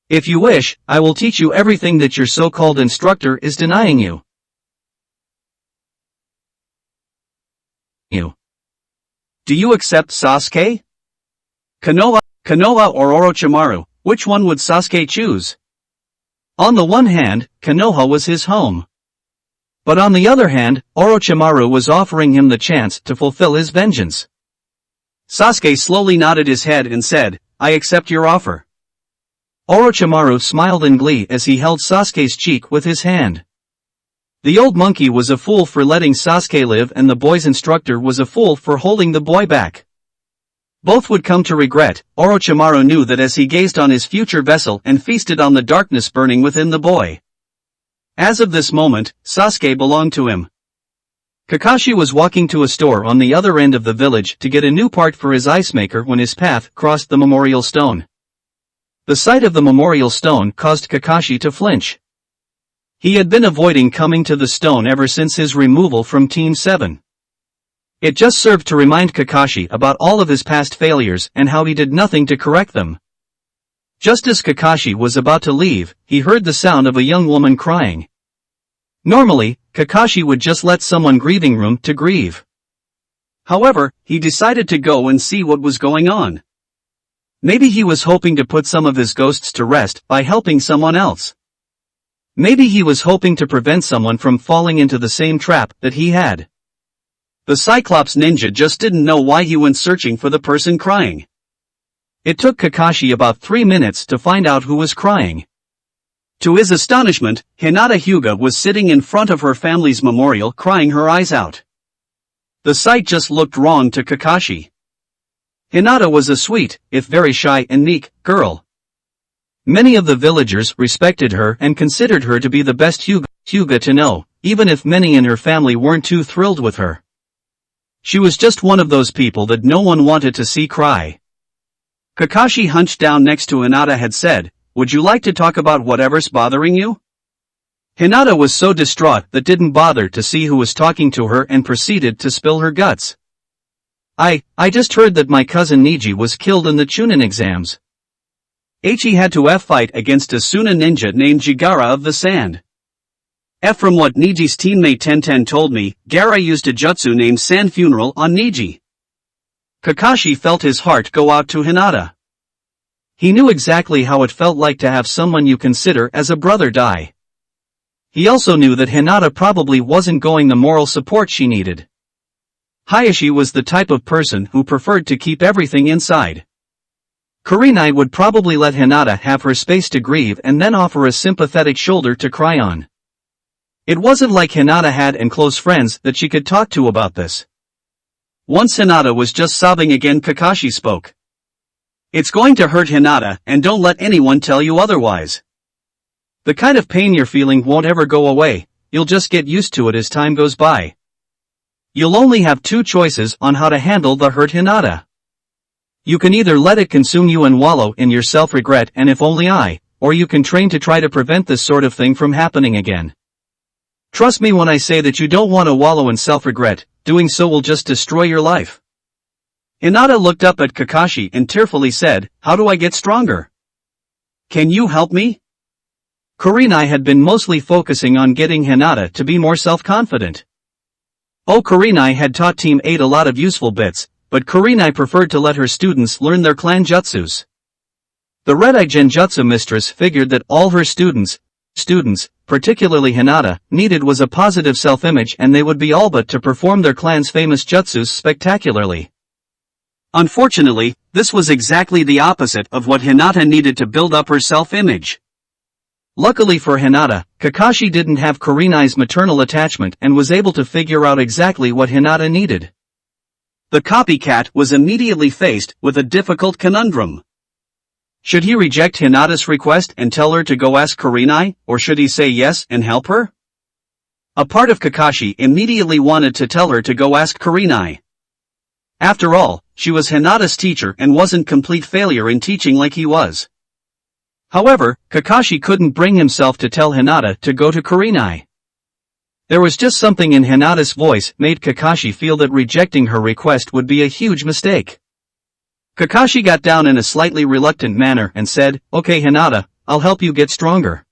If you wish, I will teach you everything that your so-called instructor is denying you." Do you accept, Sasuke? Konoha or Orochimaru, which one would Sasuke choose? On the one hand, Konoha was his home. But on the other hand, Orochimaru was offering him the chance to fulfill his vengeance. Sasuke slowly nodded his head and said, "I accept your offer." Orochimaru smiled in glee as he held Sasuke's cheek with his hand. The old monkey was a fool for letting Sasuke live, and the boy's instructor was a fool for holding the boy back. Both would come to regret. Orochimaru knew that as he gazed on his future vessel and feasted on the darkness burning within the boy. As of this moment, Sasuke belonged to him. Kakashi was walking to a store on the other end of the village to get a new part for his ice maker when his path crossed the memorial stone. The sight of the memorial stone caused Kakashi to flinch. He had been avoiding coming to the stone ever since his removal from Team 7. It just served to remind Kakashi about all of his past failures and how he did nothing to correct them. Just as Kakashi was about to leave, he heard the sound of a young woman crying. Normally, Kakashi would just let someone grieving room to grieve. However, he decided to go and see what was going on. Maybe he was hoping to put some of his ghosts to rest by helping someone else. Maybe he was hoping to prevent someone from falling into the same trap that he had. The Cyclops ninja just didn't know why he went searching for the person crying. It took Kakashi about 3 minutes to find out who was crying. To his astonishment, Hinata Hyuga was sitting in front of her family's memorial crying her eyes out. The sight just looked wrong to Kakashi. Hinata was a sweet, if very shy and meek, girl. Many of the villagers respected her and considered her to be the best Hyuga to know, even if many in her family weren't too thrilled with her. She was just one of those people that no one wanted to see cry. Kakashi hunched down next to Hinata had said, "Would you like to talk about whatever's bothering you?" Hinata was so distraught that didn't bother to see who was talking to her and proceeded to spill her guts. I just heard that my cousin Niji was killed in the Chunin exams. He had to fight against a Suna ninja named Jigara of the Sand. From what Niji's teammate Tenten told me, Gara used a jutsu named Sand Funeral on Niji. Kakashi felt his heart go out to Hinata. He knew exactly how it felt like to have someone you consider as a brother die. He also knew that Hinata probably wasn't going the moral support she needed. Hayashi was the type of person who preferred to keep everything inside. Kurenai would probably let Hinata have her space to grieve and then offer a sympathetic shoulder to cry on. It wasn't like Hinata had and close friends that she could talk to about this. Once Hinata was just sobbing again, Kakashi spoke. "It's going to hurt, Hinata, and don't let anyone tell you otherwise. The kind of pain you're feeling won't ever go away, you'll just get used to it as time goes by. You'll only have 2 choices on how to handle the hurt, Hinata. You can either let it consume you and wallow in your self-regret and if only or you can train to try to prevent this sort of thing from happening again. Trust me when I say that you don't want to wallow in self-regret, doing so will just destroy your life." Hinata looked up at Kakashi and tearfully said, "How do I get stronger? Can you help me?" Kurenai had been mostly focusing on getting Hinata to be more self-confident. Kurenai had taught Team 8 a lot of useful bits, but Kurenai preferred to let her students learn their clan jutsus. The Red-Eye Genjutsu mistress figured that all her students, particularly Hinata, needed was a positive self-image and they would be all but to perform their clan's famous jutsus spectacularly. Unfortunately, this was exactly the opposite of what Hinata needed to build up her self-image. Luckily for Hinata, Kakashi didn't have Kurenai's maternal attachment and was able to figure out exactly what Hinata needed. The copycat was immediately faced with a difficult conundrum. Should he reject Hinata's request and tell her to go ask Kurenai, or should he say yes and help her? A part of Kakashi immediately wanted to tell her to go ask Kurenai. After all, she was Hinata's teacher and wasn't complete failure in teaching like he was. However, Kakashi couldn't bring himself to tell Hinata to go to Kurenai. There was just something in Hinata's voice made Kakashi feel that rejecting her request would be a huge mistake. Kakashi got down in a slightly reluctant manner and said, "Okay Hinata, I'll help you get stronger."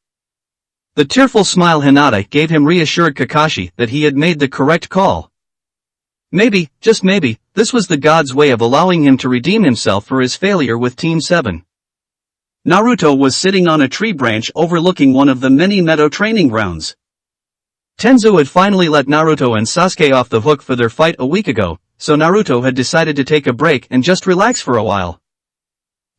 The tearful smile Hinata gave him reassured Kakashi that he had made the correct call. Maybe, just maybe, this was the god's way of allowing him to redeem himself for his failure with Team 7. Naruto was sitting on a tree branch overlooking one of the many meadow training grounds. Tenzu had finally let Naruto and Sasuke off the hook for their fight a week ago, so Naruto had decided to take a break and just relax for a while.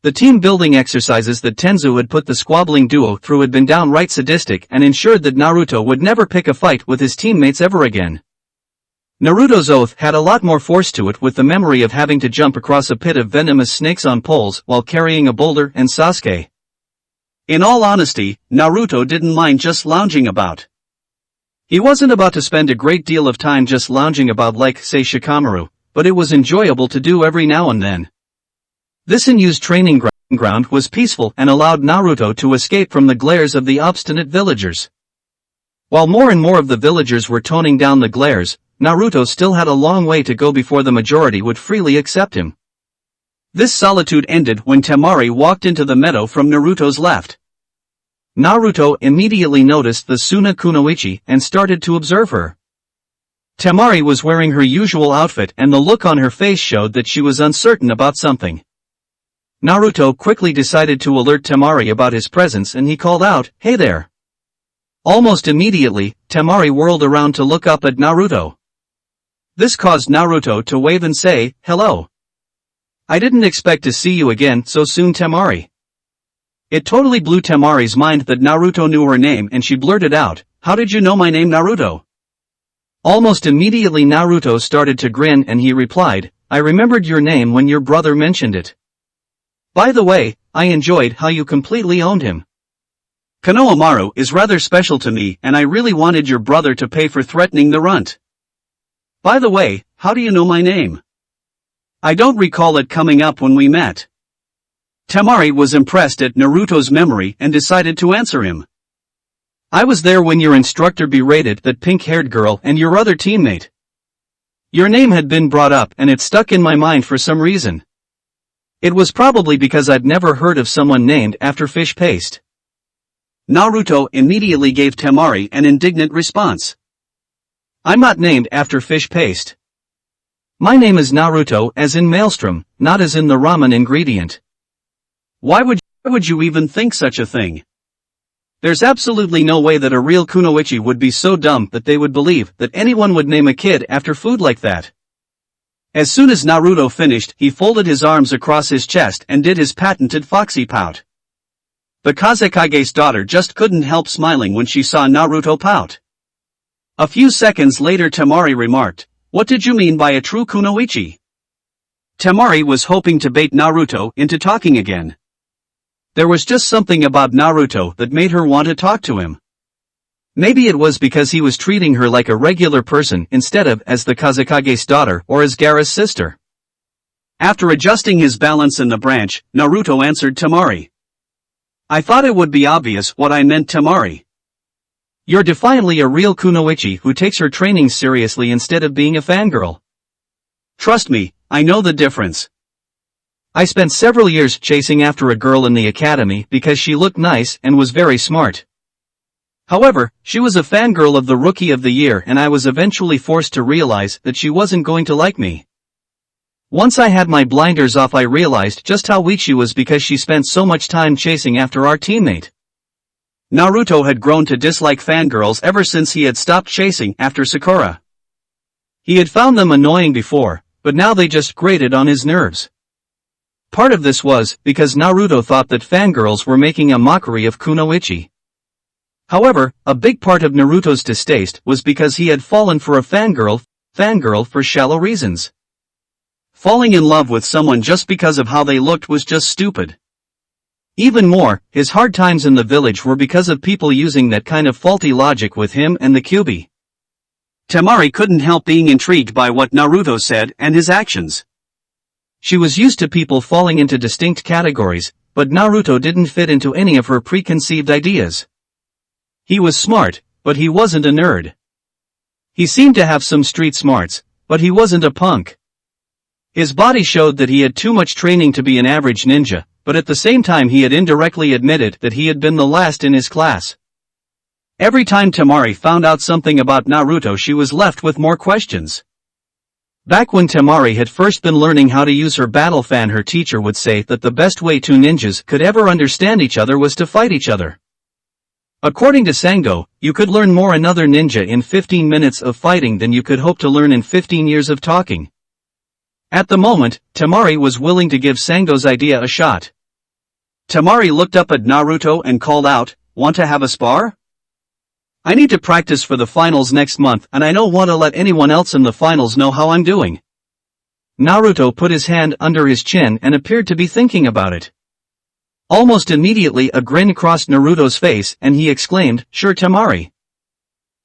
The team-building exercises that Tenzu had put the squabbling duo through had been downright sadistic and ensured that Naruto would never pick a fight with his teammates ever again. Naruto's oath had a lot more force to it, with the memory of having to jump across a pit of venomous snakes on poles while carrying a boulder and Sasuke. In all honesty, Naruto didn't mind just lounging about. He wasn't about to spend a great deal of time just lounging about like, say, Shikamaru, but it was enjoyable to do every now and then. This unused training ground was peaceful and allowed Naruto to escape from the glares of the obstinate villagers. While more and more of the villagers were toning down the glares, Naruto still had a long way to go before the majority would freely accept him. This solitude ended when Temari walked into the meadow from Naruto's left. Naruto immediately noticed the Suna Kunoichi and started to observe her. Temari was wearing her usual outfit and the look on her face showed that she was uncertain about something. Naruto quickly decided to alert Temari about his presence and he called out, "Hey there." Almost immediately, Temari whirled around to look up at Naruto. This caused Naruto to wave and say, "Hello. I didn't expect to see you again so soon, Temari." It totally blew Temari's mind that Naruto knew her name and she blurted out, "How did you know my name, Naruto?" Almost immediately Naruto started to grin and he replied, "I remembered your name when your brother mentioned it. By the way, I enjoyed how you completely owned him. Konohamaru is rather special to me and I really wanted your brother to pay for threatening the runt. By the way, how do you know my name? I don't recall it coming up when we met." Temari was impressed at Naruto's memory and decided to answer him. "I was there when your instructor berated that pink-haired girl and your other teammate. Your name had been brought up and it stuck in my mind for some reason. It was probably because I'd never heard of someone named after fish paste." Naruto immediately gave Temari an indignant response. "I'm not named after fish paste. My name is Naruto as in maelstrom, not as in the ramen ingredient. Why would you even think such a thing? There's absolutely no way that a real kunoichi would be so dumb that they would believe that anyone would name a kid after food like that." As soon as Naruto finished, he folded his arms across his chest and did his patented foxy pout. The Kazekage's daughter just couldn't help smiling when she saw Naruto pout. A few seconds later Temari remarked, "What did you mean by a true kunoichi?" Temari was hoping to bait Naruto into talking again. There was just something about Naruto that made her want to talk to him. Maybe it was because he was treating her like a regular person instead of as the Kazekage's daughter or as Gaara's sister. After adjusting his balance in the branch, Naruto answered Temari. "I thought it would be obvious what I meant, Temari. You're defiantly a real kunoichi who takes her training seriously instead of being a fangirl. Trust me, I know the difference. I spent several years chasing after a girl in the academy because she looked nice and was very smart. However, she was a fangirl of the Rookie of the Year and I was eventually forced to realize that she wasn't going to like me. Once I had my blinders off I realized just how weak she was because she spent so much time chasing after our teammate." Naruto had grown to dislike fangirls ever since he had stopped chasing after Sakura. He had found them annoying before, but now they just grated on his nerves. Part of this was because Naruto thought that fangirls were making a mockery of kunoichi. However, a big part of Naruto's distaste was because he had fallen for a fangirl for shallow reasons. Falling in love with someone just because of how they looked was just stupid. Even more, his hard times in the village were because of people using that kind of faulty logic with him and the Kyuubi. Temari couldn't help being intrigued by what Naruto said and his actions. She was used to people falling into distinct categories, but Naruto didn't fit into any of her preconceived ideas. He was smart, but he wasn't a nerd. He seemed to have some street smarts, but he wasn't a punk. His body showed that he had too much training to be an average ninja, but at the same time he had indirectly admitted that he had been the last in his class. Every time Temari found out something about Naruto she was left with more questions. Back when Temari had first been learning how to use her battle fan, her teacher would say that the best way two ninjas could ever understand each other was to fight each other. According to Sango, you could learn more another ninja in 15 minutes of fighting than you could hope to learn in 15 years of talking. At the moment, Temari was willing to give Sango's idea a shot. Temari looked up at Naruto and called out, "Want to have a spar? I need to practice for the finals next month and I don't want to let anyone else in the finals know how I'm doing." Naruto put his hand under his chin and appeared to be thinking about it. Almost immediately a grin crossed Naruto's face and he exclaimed, "Sure, Temari.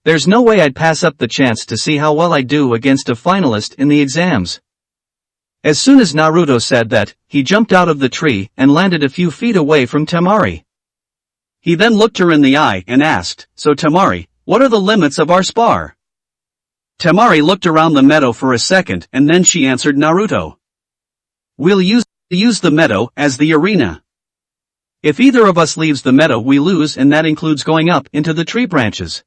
There's no way I'd pass up the chance to see how well I do against a finalist in the exams." As soon as Naruto said that, he jumped out of the tree and landed a few feet away from Temari. He then looked her in the eye and asked, "So Temari, what are the limits of our spar?" Temari looked around the meadow for a second and then she answered Naruto. "We'll use the meadow as the arena. If either of us leaves the meadow we lose, and that includes going up into the tree branches.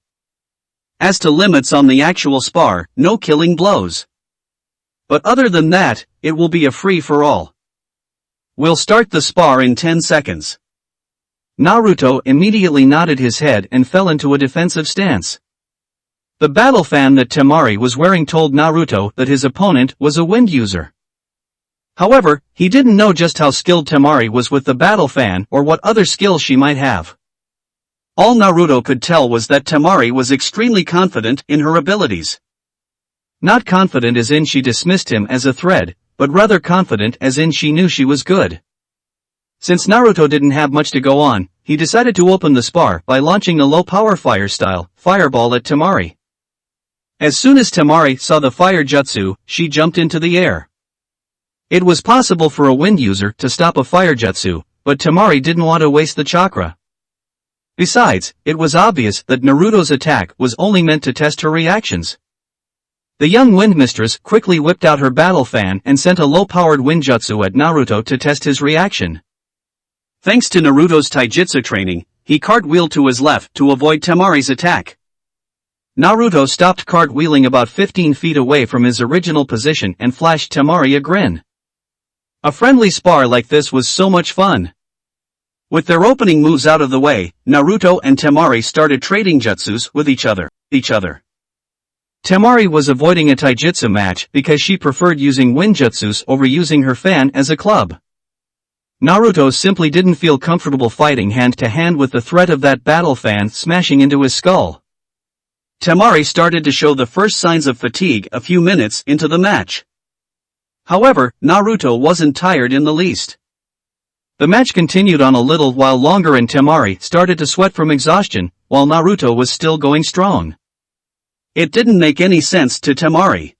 As to limits on the actual spar, no killing blows. But other than that, it will be a free-for-all. We'll start the spar in 10 seconds. Naruto immediately nodded his head and fell into a defensive stance. The battle fan that Temari was wearing told Naruto that his opponent was a wind user. However, he didn't know just how skilled Temari was with the battle fan or what other skills she might have. All Naruto could tell was that Temari was extremely confident in her abilities. Not confident as in she dismissed him as a threat, but rather confident as in she knew she was good. Since Naruto didn't have much to go on, he decided to open the spar by launching a low-power fire-style fireball at Temari. As soon as Temari saw the fire jutsu, she jumped into the air. It was possible for a wind user to stop a fire jutsu, but Temari didn't want to waste the chakra. Besides, it was obvious that Naruto's attack was only meant to test her reactions. The young wind mistress quickly whipped out her battle fan and sent a low-powered wind jutsu at Naruto to test his reaction. Thanks to Naruto's taijutsu training, he cartwheeled to his left to avoid Temari's attack. Naruto stopped cartwheeling about 15 feet away from his original position and flashed Temari a grin. A friendly spar like this was so much fun. With their opening moves out of the way, Naruto and Temari started trading jutsus with each other. Temari was avoiding a taijutsu match because she preferred using wind jutsus over using her fan as a club. Naruto simply didn't feel comfortable fighting hand-to-hand with the threat of that battle fan smashing into his skull. Temari started to show the first signs of fatigue a few minutes into the match. However, Naruto wasn't tired in the least. The match continued on a little while longer and Temari started to sweat from exhaustion, while Naruto was still going strong. It didn't make any sense to Temari.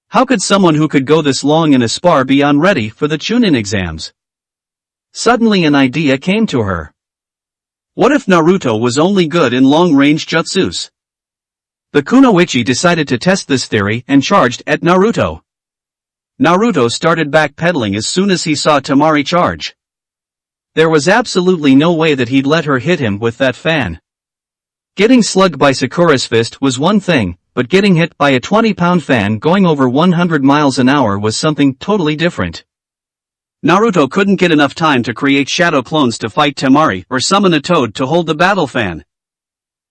How could someone who could go this long in a spar be ready for the Chunin exams? Suddenly an idea came to her. What if Naruto was only good in long-range jutsus? The kunoichi decided to test this theory and charged at Naruto. Naruto started backpedaling as soon as he saw Temari charge. There was absolutely no way that he'd let her hit him with that fan. Getting slugged by Sakura's fist was one thing, but getting hit by a 20-pound fan going over 100 miles an hour was something totally different. Naruto couldn't get enough time to create shadow clones to fight Temari or summon a toad to hold the battle fan.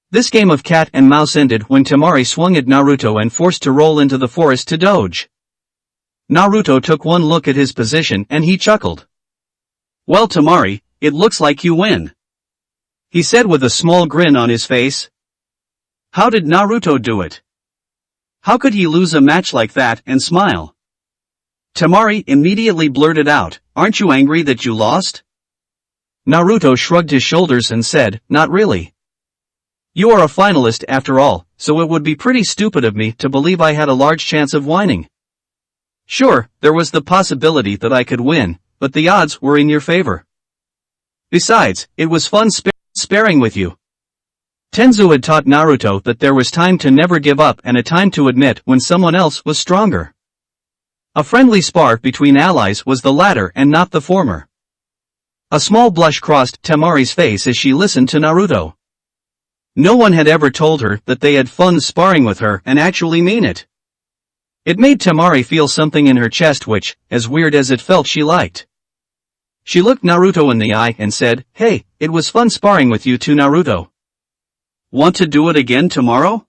This game of cat and mouse ended when Temari swung at Naruto and forced to roll into the forest to doge. Naruto took one look at his position and he chuckled. "Well Temari, it looks like you win," he said with a small grin on his face. How did Naruto do it? How could he lose a match like that and smile? Temari immediately blurted out, "Aren't you angry that you lost?" Naruto shrugged his shoulders and said, "Not really. You are a finalist after all, so it would be pretty stupid of me to believe I had a large chance of winning. Sure, there was the possibility that I could win, but the odds were in your favor. Besides, it was fun sparring with you." Tenzu had taught Naruto that there was time to never give up and a time to admit when someone else was stronger. A friendly spar between allies was the latter and not the former. A small blush crossed Temari's face as she listened to Naruto. No one had ever told her that they had fun sparring with her and actually mean it. It made Temari feel something in her chest which, as weird as it felt, she liked. She looked Naruto in the eye and said, "Hey, it was fun sparring with you too, Naruto. Want to do it again tomorrow?"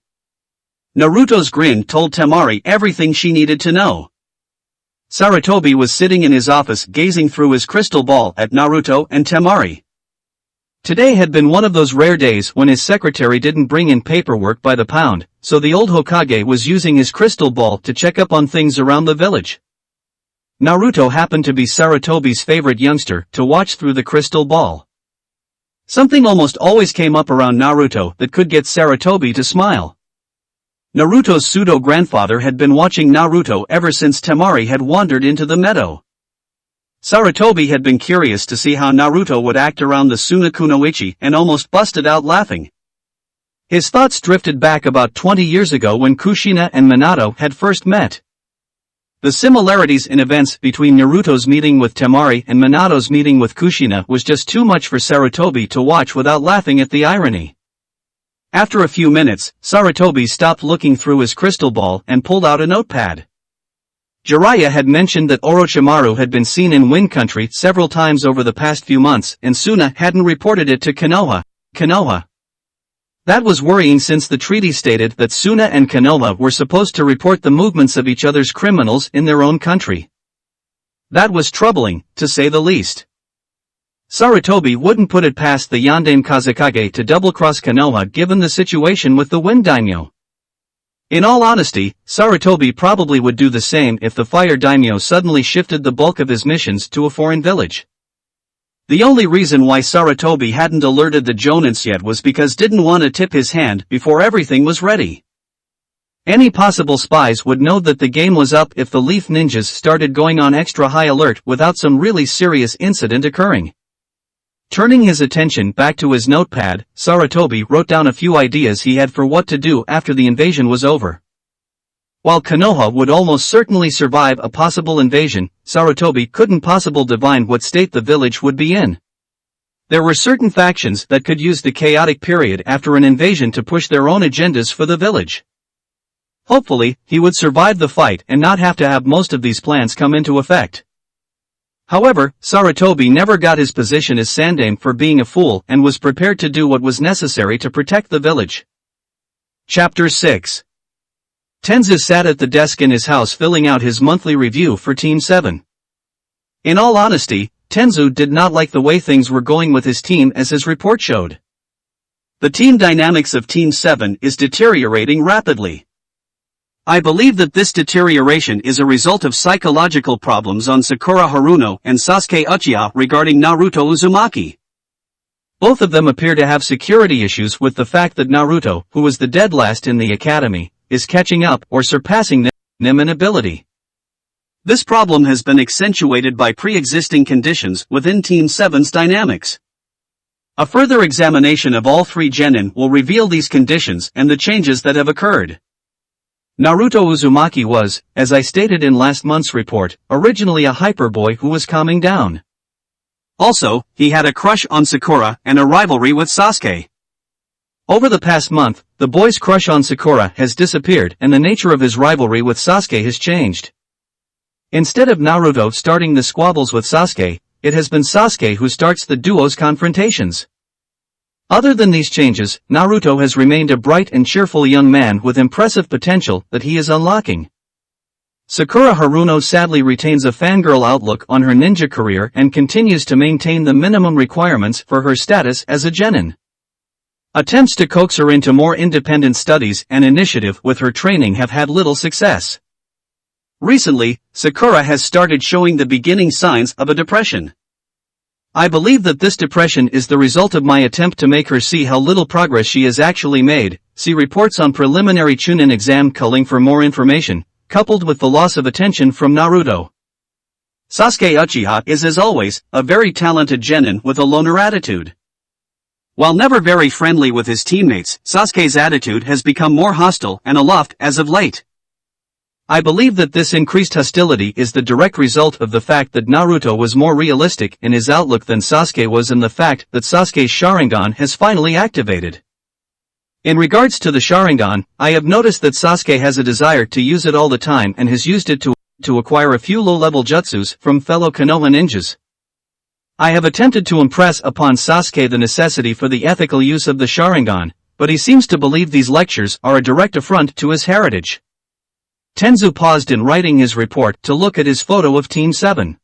Naruto's grin told Temari everything she needed to know. Sarutobi was sitting in his office gazing through his crystal ball at Naruto and Temari. Today had been one of those rare days when his secretary didn't bring in paperwork by the pound, so the old Hokage was using his crystal ball to check up on things around the village. Naruto happened to be Sarutobi's favorite youngster to watch through the crystal ball. Something almost always came up around Naruto that could get Sarutobi to smile. Naruto's pseudo-grandfather had been watching Naruto ever since Temari had wandered into the meadow. Sarutobi had been curious to see how Naruto would act around the Sunakunoichi and almost busted out laughing. His thoughts drifted back about 20 years ago when Kushina and Minato had first met. The similarities in events between Naruto's meeting with Temari and Minato's meeting with Kushina was just too much for Sarutobi to watch without laughing at the irony. After a few minutes, Sarutobi stopped looking through his crystal ball and pulled out a notepad. Jiraiya had mentioned that Orochimaru had been seen in Wind Country several times over the past few months and Suna hadn't reported it to Konoha. That was worrying since the treaty stated that Suna and Konoha were supposed to report the movements of each other's criminals in their own country. That was troubling, to say the least. Sarutobi wouldn't put it past the Yondaime Kazekage to double-cross Konoha given the situation with the Wind Daimyo. In all honesty, Sarutobi probably would do the same if the Fire Daimyo suddenly shifted the bulk of his missions to a foreign village. The only reason why Sarutobi hadn't alerted the Jonins yet was because didn't want to tip his hand before everything was ready. Any possible spies would know that the game was up if the Leaf Ninjas started going on extra high alert without some really serious incident occurring. Turning his attention back to his notepad, Sarutobi wrote down a few ideas he had for what to do after the invasion was over. While Konoha would almost certainly survive a possible invasion, Sarutobi couldn't possibly divine what state the village would be in. There were certain factions that could use the chaotic period after an invasion to push their own agendas for the village. Hopefully, he would survive the fight and not have to have most of these plans come into effect. However, Sarutobi never got his position as Sandaime for being a fool and was prepared to do what was necessary to protect the village. Chapter 6. Tenzu sat at the desk in his house filling out his monthly review for Team 7. In all honesty, Tenzu did not like the way things were going with his team as his report showed. The team dynamics of Team 7 is deteriorating rapidly. I believe that this deterioration is a result of psychological problems on Sakura Haruno and Sasuke Uchiha regarding Naruto Uzumaki. Both of them appear to have security issues with the fact that Naruto, who was the dead last in the academy, is catching up or surpassing them in ability. This problem has been accentuated by pre-existing conditions within Team 7's dynamics. A further examination of all three genin will reveal these conditions and the changes that have occurred. Naruto Uzumaki was, as I stated in last month's report, originally a hyper boy who was calming down. Also, he had a crush on Sakura and a rivalry with Sasuke. Over the past month, the boy's crush on Sakura has disappeared and the nature of his rivalry with Sasuke has changed. Instead of Naruto starting the squabbles with Sasuke, it has been Sasuke who starts the duo's confrontations. Other than these changes, Naruto has remained a bright and cheerful young man with impressive potential that he is unlocking. Sakura Haruno sadly retains a fangirl outlook on her ninja career and continues to maintain the minimum requirements for her status as a genin. Attempts to coax her into more independent studies and initiative with her training have had little success. Recently, Sakura has started showing the beginning signs of a depression. I believe that this depression is the result of my attempt to make her see how little progress she has actually made. See reports on preliminary Chunin exam culling for more information, coupled with the loss of attention from Naruto. Sasuke Uchiha is as always, a very talented genin with a loner attitude. While never very friendly with his teammates, Sasuke's attitude has become more hostile and aloft as of late. I believe that this increased hostility is the direct result of the fact that Naruto was more realistic in his outlook than Sasuke was and the fact that Sasuke's Sharingan has finally activated. In regards to the Sharingan, I have noticed that Sasuke has a desire to use it all the time and has used it to acquire a few low-level jutsus from fellow Konoha ninjas. I have attempted to impress upon Sasuke the necessity for the ethical use of the Sharingan, but he seems to believe these lectures are a direct affront to his heritage. Tenzu paused in writing his report to look at his photo of Team 7.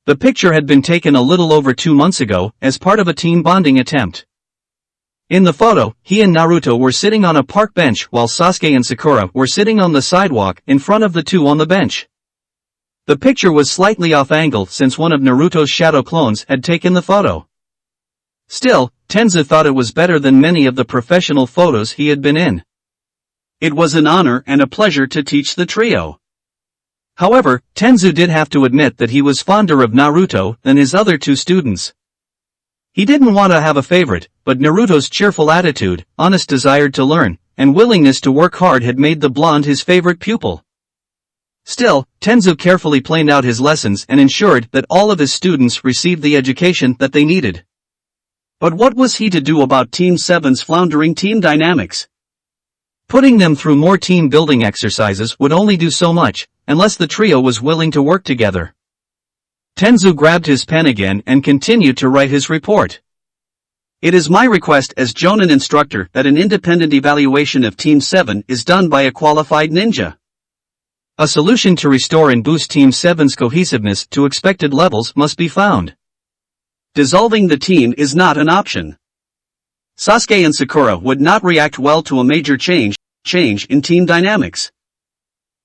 The picture had been taken a little over 2 months ago, as part of a team bonding attempt. In the photo, he and Naruto were sitting on a park bench while Sasuke and Sakura were sitting on the sidewalk in front of the two on the bench. The picture was slightly off-angle since one of Naruto's shadow clones had taken the photo. Still, Tenzu thought it was better than many of the professional photos he had been in. It was an honor and a pleasure to teach the trio. However, Tenzu did have to admit that he was fonder of Naruto than his other two students. He didn't want to have a favorite, but Naruto's cheerful attitude, honest desire to learn, and willingness to work hard had made the blonde his favorite pupil. Still, Tenzu carefully planned out his lessons and ensured that all of his students received the education that they needed. But what was he to do about Team 7's floundering team dynamics? Putting them through more team-building exercises would only do so much, unless the trio was willing to work together. Tenzu grabbed his pen again and continued to write his report. It is my request as Jonin instructor that an independent evaluation of Team 7 is done by a qualified ninja. A solution to restore and boost Team 7's cohesiveness to expected levels must be found. Dissolving the team is not an option. Sasuke and Sakura would not react well to a major change in team dynamics.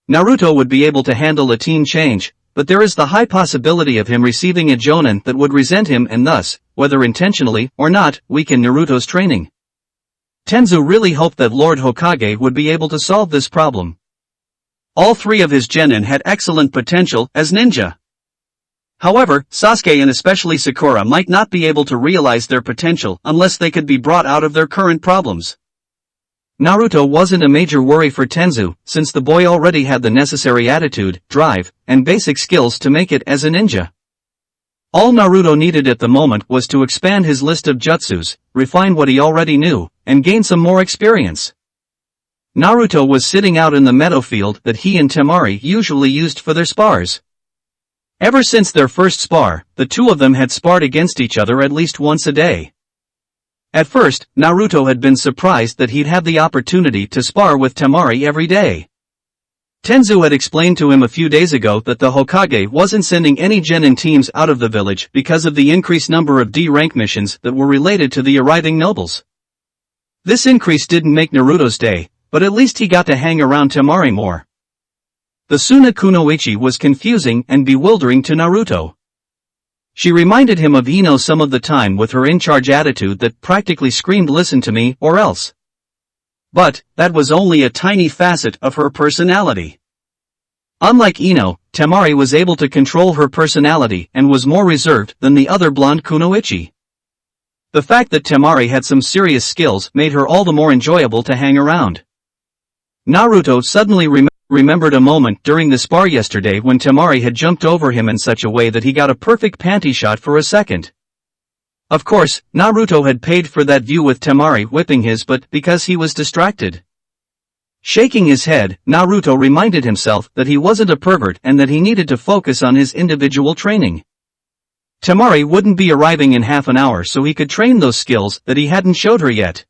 Naruto would be able to handle a team change, but there is the high possibility of him receiving a Jonin that would resent him and thus, whether intentionally or not, weaken Naruto's training. Tenzu really hoped that Lord Hokage would be able to solve this problem. All three of his genin had excellent potential as ninja. However, Sasuke and especially Sakura might not be able to realize their potential unless they could be brought out of their current problems. Naruto wasn't a major worry for Tenzu, since the boy already had the necessary attitude, drive, and basic skills to make it as a ninja. All Naruto needed at the moment was to expand his list of jutsus, refine what he already knew, and gain some more experience. Naruto was sitting out in the meadow field that he and Temari usually used for their spars. Ever since their first spar, the two of them had sparred against each other at least once a day. At first, Naruto had been surprised that he'd have the opportunity to spar with Temari every day. Tenzu had explained to him a few days ago that the Hokage wasn't sending any genin teams out of the village because of the increased number of D-rank missions that were related to the arriving nobles. This increase didn't make Naruto's day, but at least he got to hang around Temari more. The Suna Kunoichi was confusing and bewildering to Naruto. She reminded him of Ino some of the time with her in-charge attitude that practically screamed "Listen to me or else." But, that was only a tiny facet of her personality. Unlike Ino, Temari was able to control her personality and was more reserved than the other blonde Kunoichi. The fact that Temari had some serious skills made her all the more enjoyable to hang around. Naruto suddenly remembered a moment during the spar yesterday when Temari had jumped over him in such a way that he got a perfect panty shot for a second. Of course, Naruto had paid for that view with Temari whipping his butt because he was distracted. Shaking his head, Naruto reminded himself that he wasn't a pervert and that he needed to focus on his individual training. Temari wouldn't be arriving in half an hour so he could train those skills that he hadn't showed her yet.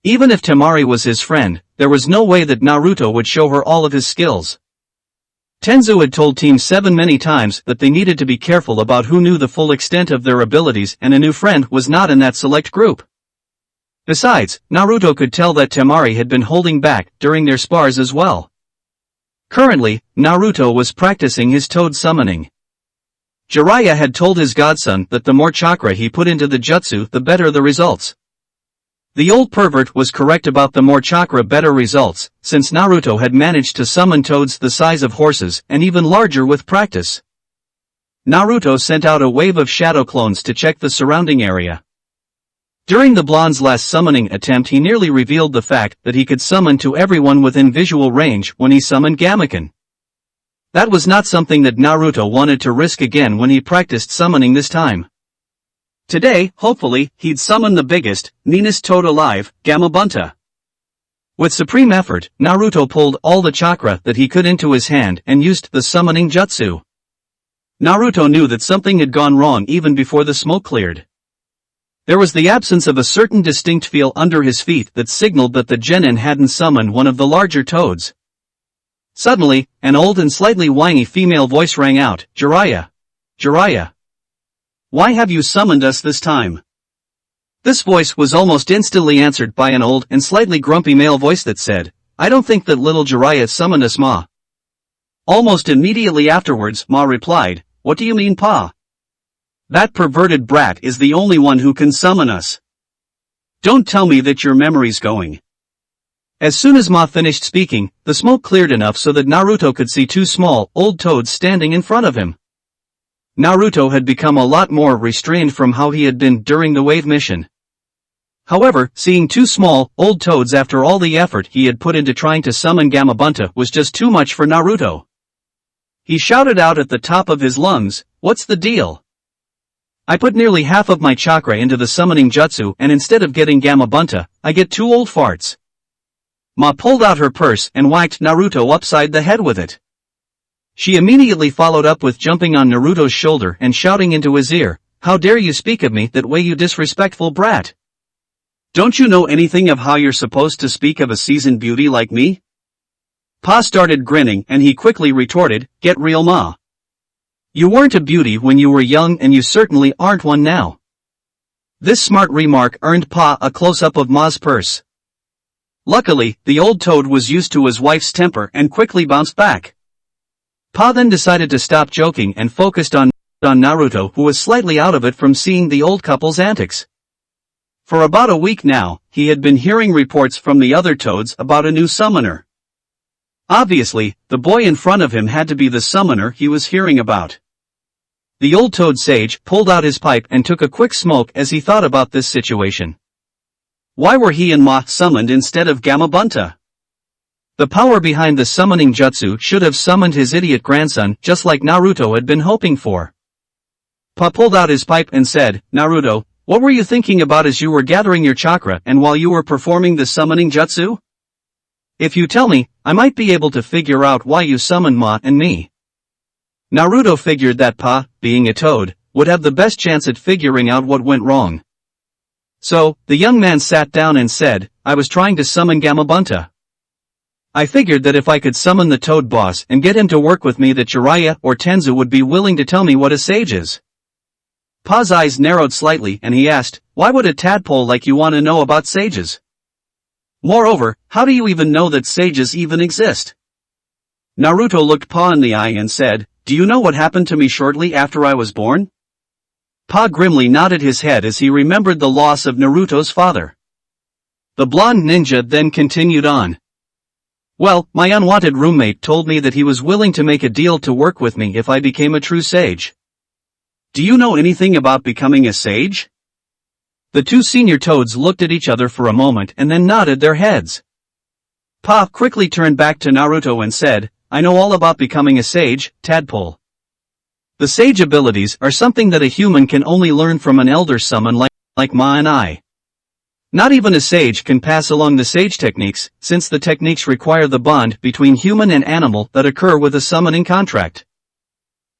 Even if Temari was his friend, there was no way that Naruto would show her all of his skills. Tenzu had told Team 7 many times that they needed to be careful about who knew the full extent of their abilities, and a new friend was not in that select group. Besides, Naruto could tell that Temari had been holding back during their spars as well. Currently, Naruto was practicing his toad summoning. Jiraiya had told his godson that the more chakra he put into the jutsu, the better the results. The old pervert was correct about the more chakra better results, since Naruto had managed to summon toads the size of horses and even larger with practice. Naruto sent out a wave of shadow clones to check the surrounding area. During the blonde's last summoning attempt, he nearly revealed the fact that he could summon to everyone within visual range when he summoned Gamuken. That was not something that Naruto wanted to risk again when he practiced summoning this time. Today, hopefully, he'd summon the biggest, meanest toad alive, Gamabunta. With supreme effort, Naruto pulled all the chakra that he could into his hand and used the summoning jutsu. Naruto knew that something had gone wrong even before the smoke cleared. There was the absence of a certain distinct feel under his feet that signaled that the genin hadn't summoned one of the larger toads. Suddenly, an old and slightly whiny female voice rang out, "Jiraiya! Jiraiya! Why have you summoned us this time?" This voice was almost instantly answered by an old and slightly grumpy male voice that said, "I don't think that little Jiraiya summoned us, Ma." Almost immediately afterwards, Ma replied, "What do you mean, Pa? That perverted brat is the only one who can summon us. Don't tell me that your memory's going." As soon as Ma finished speaking, the smoke cleared enough so that Naruto could see two small, old toads standing in front of him. Naruto had become a lot more restrained from how he had been during the wave mission. However, seeing two small, old toads after all the effort he had put into trying to summon Gamabunta was just too much for Naruto. He shouted out at the top of his lungs, "What's the deal? I put nearly half of my chakra into the summoning jutsu and instead of getting Gamabunta, I get two old farts." Ma pulled out her purse and whacked Naruto upside the head with it. She immediately followed up with jumping on Naruto's shoulder and shouting into his ear, "How dare you speak of me that way, you disrespectful brat? Don't you know anything of how you're supposed to speak of a seasoned beauty like me?" Pa started grinning and he quickly retorted, "Get real, Ma. You weren't a beauty when you were young and you certainly aren't one now." This smart remark earned Pa a close-up of Ma's purse. Luckily, the old toad was used to his wife's temper and quickly bounced back. Pa then decided to stop joking and focused on Naruto, who was slightly out of it from seeing the old couple's antics. For about a week now, he had been hearing reports from the other toads about a new summoner. Obviously, the boy in front of him had to be the summoner he was hearing about. The old toad sage pulled out his pipe and took a quick smoke as he thought about this situation. Why were he and Ma summoned instead of Gamabunta? The power behind the summoning jutsu should have summoned his idiot grandson just like Naruto had been hoping for. Pa pulled out his pipe and said, "Naruto, what were you thinking about as you were gathering your chakra and while you were performing the summoning jutsu? If you tell me, I might be able to figure out why you summoned Ma and me." Naruto figured that Pa, being a toad, would have the best chance at figuring out what went wrong. So, the young man sat down and said, "I was trying to summon Gamabunta. I figured that if I could summon the toad boss and get him to work with me that Jiraiya or Tenzu would be willing to tell me what a sage is." Pa's eyes narrowed slightly and he asked, "Why would a tadpole like you want to know about sages? Moreover, how do you even know that sages even exist?" Naruto looked Pa in the eye and said, "Do you know what happened to me shortly after I was born?" Pa grimly nodded his head as he remembered the loss of Naruto's father. The blonde ninja then continued on. "Well, my unwanted roommate told me that he was willing to make a deal to work with me if I became a true sage. Do you know anything about becoming a sage?" The two senior toads looked at each other for a moment and then nodded their heads. Pa quickly turned back to Naruto and said, "I know all about becoming a sage, tadpole. The sage abilities are something that a human can only learn from an elder summon like Ma and I. Not even a sage can pass along the sage techniques, since the techniques require the bond between human and animal that occur with a summoning contract.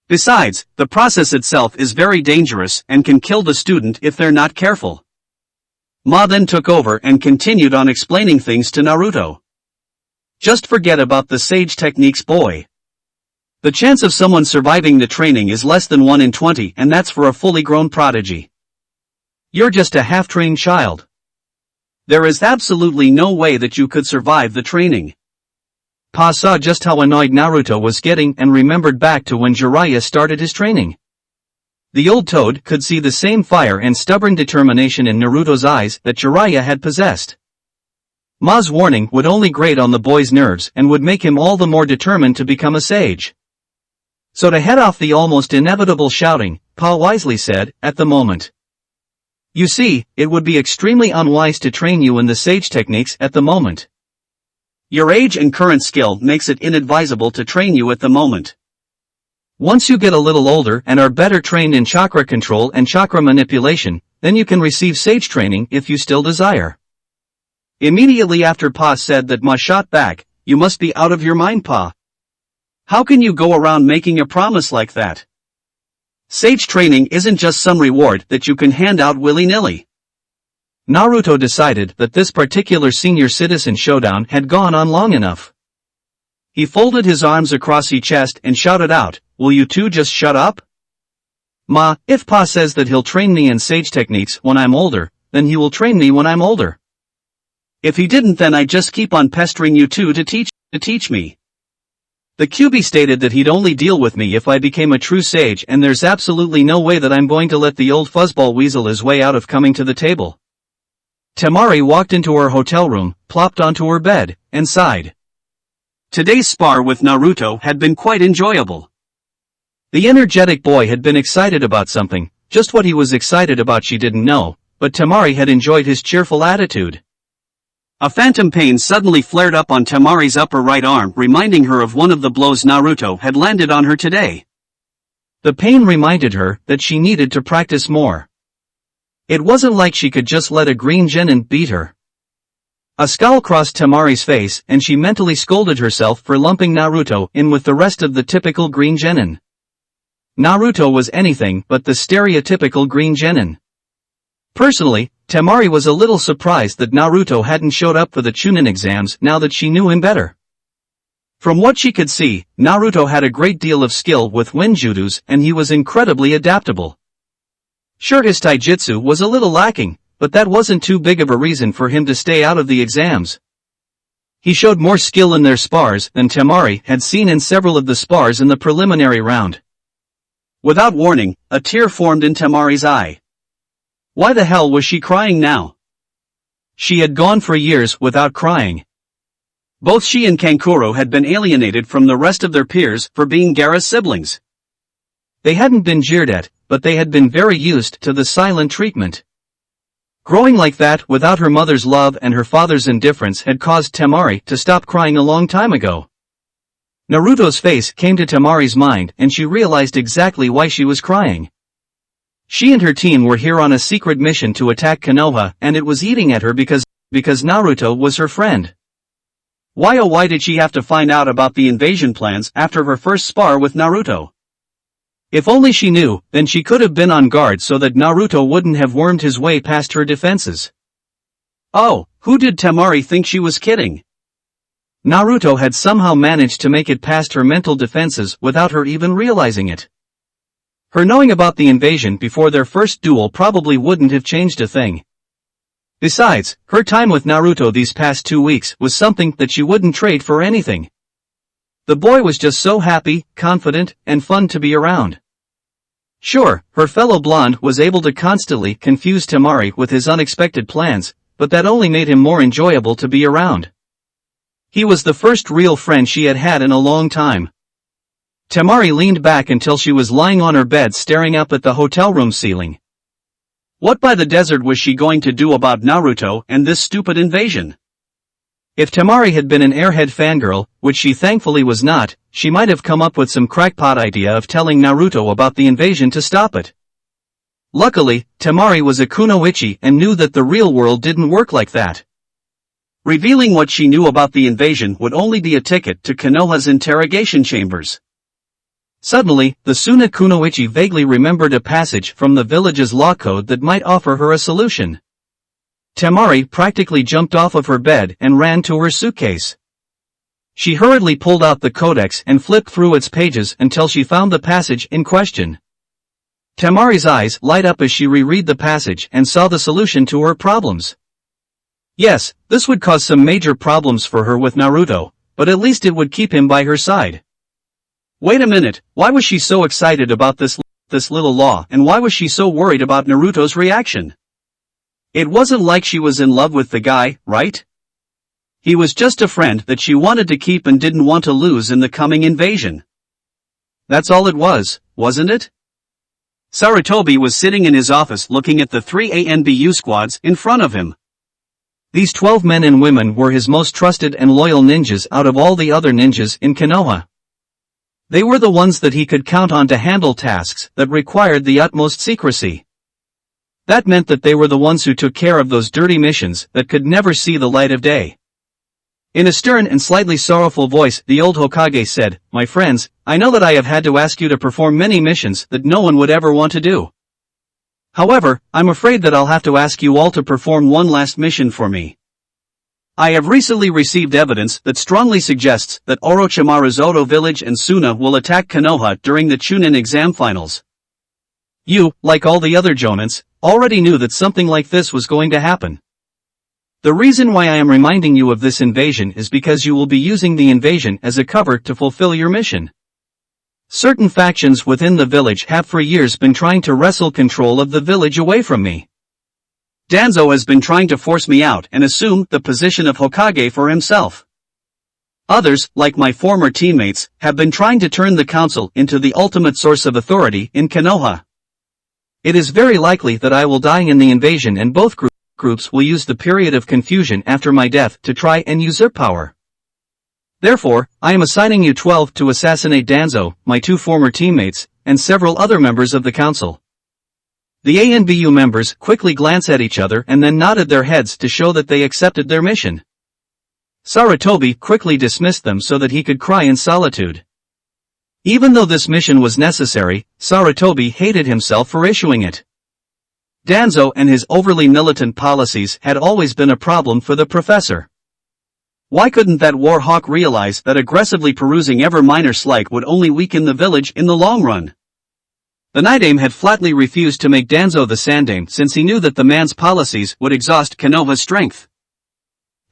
Besides, the process itself is very dangerous and can kill the student if they're not careful." Ma then took over and continued on explaining things to Naruto. "Just forget about the sage techniques, boy. The chance of someone surviving the training is less than 1 in 20, and that's for a fully grown prodigy. You're just a half-trained child. There is absolutely no way that you could survive the training." Pa saw just how annoyed Naruto was getting and remembered back to when Jiraiya started his training. The old toad could see the same fire and stubborn determination in Naruto's eyes that Jiraiya had possessed. Ma's warning would only grate on the boy's nerves and would make him all the more determined to become a sage. So to head off the almost inevitable shouting, Pa wisely said, "At the moment. You see, it would be extremely unwise to train you in the sage techniques at the moment. Your age and current skill makes it inadvisable to train you at the moment. Once you get a little older and are better trained in chakra control and chakra manipulation, then you can receive sage training if you still desire. Immediately after Pa said that Ma shot back, "You must be out of your mind, Pa. How can you go around making a promise like that? Sage training isn't just some reward that you can hand out willy-nilly." Naruto decided that this particular senior citizen showdown had gone on long enough. He folded his arms across his chest and shouted out, "Will you two just shut up? Ma, if Pa says that he'll train me in sage techniques when I'm older, then he will train me when I'm older. If he didn't, then I just keep on pestering you two to teach me." The QB stated that he'd only deal with me if I became a true sage, and there's absolutely no way that I'm going to let the old fuzzball weasel his way out of coming to the table. Temari walked into her hotel room, plopped onto her bed, and sighed. Today's spar with Naruto had been quite enjoyable. The energetic boy had been excited about something, just what he was excited about she didn't know, but Temari had enjoyed his cheerful attitude. A phantom pain suddenly flared up on Temari's upper right arm, reminding her of one of the blows Naruto had landed on her today. The pain reminded her that she needed to practice more. It wasn't like she could just let a green genin beat her. A scowl crossed Temari's face and she mentally scolded herself for lumping Naruto in with the rest of the typical green genin. Naruto was anything but the stereotypical green genin. Personally, Temari was a little surprised that Naruto hadn't showed up for the Chunin exams now that she knew him better. From what she could see, Naruto had a great deal of skill with ninjutsus and he was incredibly adaptable. Sure, his taijutsu was a little lacking, but that wasn't too big of a reason for him to stay out of the exams. He showed more skill in their spars than Temari had seen in several of the spars in the preliminary round. Without warning, a tear formed in Temari's eye. Why the hell was she crying now? She had gone for years without crying. Both she and Kankuro had been alienated from the rest of their peers for being Gaara's siblings. They hadn't been jeered at, but they had been very used to the silent treatment. Growing like that without her mother's love and her father's indifference had caused Temari to stop crying a long time ago. Naruto's face came to Temari's mind and she realized exactly why she was crying. She and her team were here on a secret mission to attack Konoha, and it was eating at her because Naruto was her friend. Why oh why did she have to find out about the invasion plans after her first spar with Naruto? If only she knew, then she could have been on guard so that Naruto wouldn't have wormed his way past her defenses. Oh, who did Temari think she was kidding? Naruto had somehow managed to make it past her mental defenses without her even realizing it. Her knowing about the invasion before their first duel probably wouldn't have changed a thing. Besides, her time with Naruto these past 2 weeks was something that she wouldn't trade for anything. The boy was just so happy, confident, and fun to be around. Sure, her fellow blonde was able to constantly confuse Temari with his unexpected plans, but that only made him more enjoyable to be around. He was the first real friend she had had in a long time. Temari leaned back until she was lying on her bed staring up at the hotel room ceiling. What by the desert was she going to do about Naruto and this stupid invasion? If Temari had been an airhead fangirl, which she thankfully was not, she might have come up with some crackpot idea of telling Naruto about the invasion to stop it. Luckily, Temari was a kunoichi and knew that the real world didn't work like that. Revealing what she knew about the invasion would only be a ticket to Konoha's interrogation chambers. Suddenly, the Suna kunoichi vaguely remembered a passage from the village's law code that might offer her a solution. Temari practically jumped off of her bed and ran to her suitcase. She hurriedly pulled out the codex and flipped through its pages until she found the passage in question. Temari's eyes light up as she reread the passage and saw the solution to her problems. Yes, this would cause some major problems for her with Naruto, but at least it would keep him by her side. Wait a minute, why was she so excited about this little law, and why was she so worried about Naruto's reaction? It wasn't like she was in love with the guy, right? He was just a friend that she wanted to keep and didn't want to lose in the coming invasion. That's all it was, wasn't it? Sarutobi was sitting in his office looking at the 3 ANBU squads in front of him. These 12 men and women were his most trusted and loyal ninjas out of all the other ninjas in Konoha. They were the ones that he could count on to handle tasks that required the utmost secrecy. That meant that they were the ones who took care of those dirty missions that could never see the light of day. In a stern and slightly sorrowful voice, the old Hokage said, "My friends, I know that I have had to ask you to perform many missions that no one would ever want to do. However, I'm afraid that I'll have to ask you all to perform one last mission for me. I have recently received evidence that strongly suggests that Orochimaru's Oto village and Suna will attack Konoha during the Chunin exam finals. You, like all the other Jonins, already knew that something like this was going to happen. The reason why I am reminding you of this invasion is because you will be using the invasion as a cover to fulfill your mission. Certain factions within the village have for years been trying to wrestle control of the village away from me. Danzo has been trying to force me out and assume the position of Hokage for himself. Others, like my former teammates, have been trying to turn the council into the ultimate source of authority in Konoha. It is very likely that I will die in the invasion, and both groups will use the period of confusion after my death to try and usurp power. Therefore, I am assigning you 12 to assassinate Danzo, my 2 former teammates, and several other members of the council." The ANBU members quickly glanced at each other and then nodded their heads to show that they accepted their mission. Sarutobi quickly dismissed them so that he could cry in solitude. Even though this mission was necessary, Sarutobi hated himself for issuing it. Danzo and his overly militant policies had always been a problem for the professor. Why couldn't that war hawk realize that aggressively perusing ever minor slight would only weaken the village in the long run? The Night-Dame had flatly refused to make Danzo the Sand-Dame since he knew that the man's policies would exhaust Konoha's strength.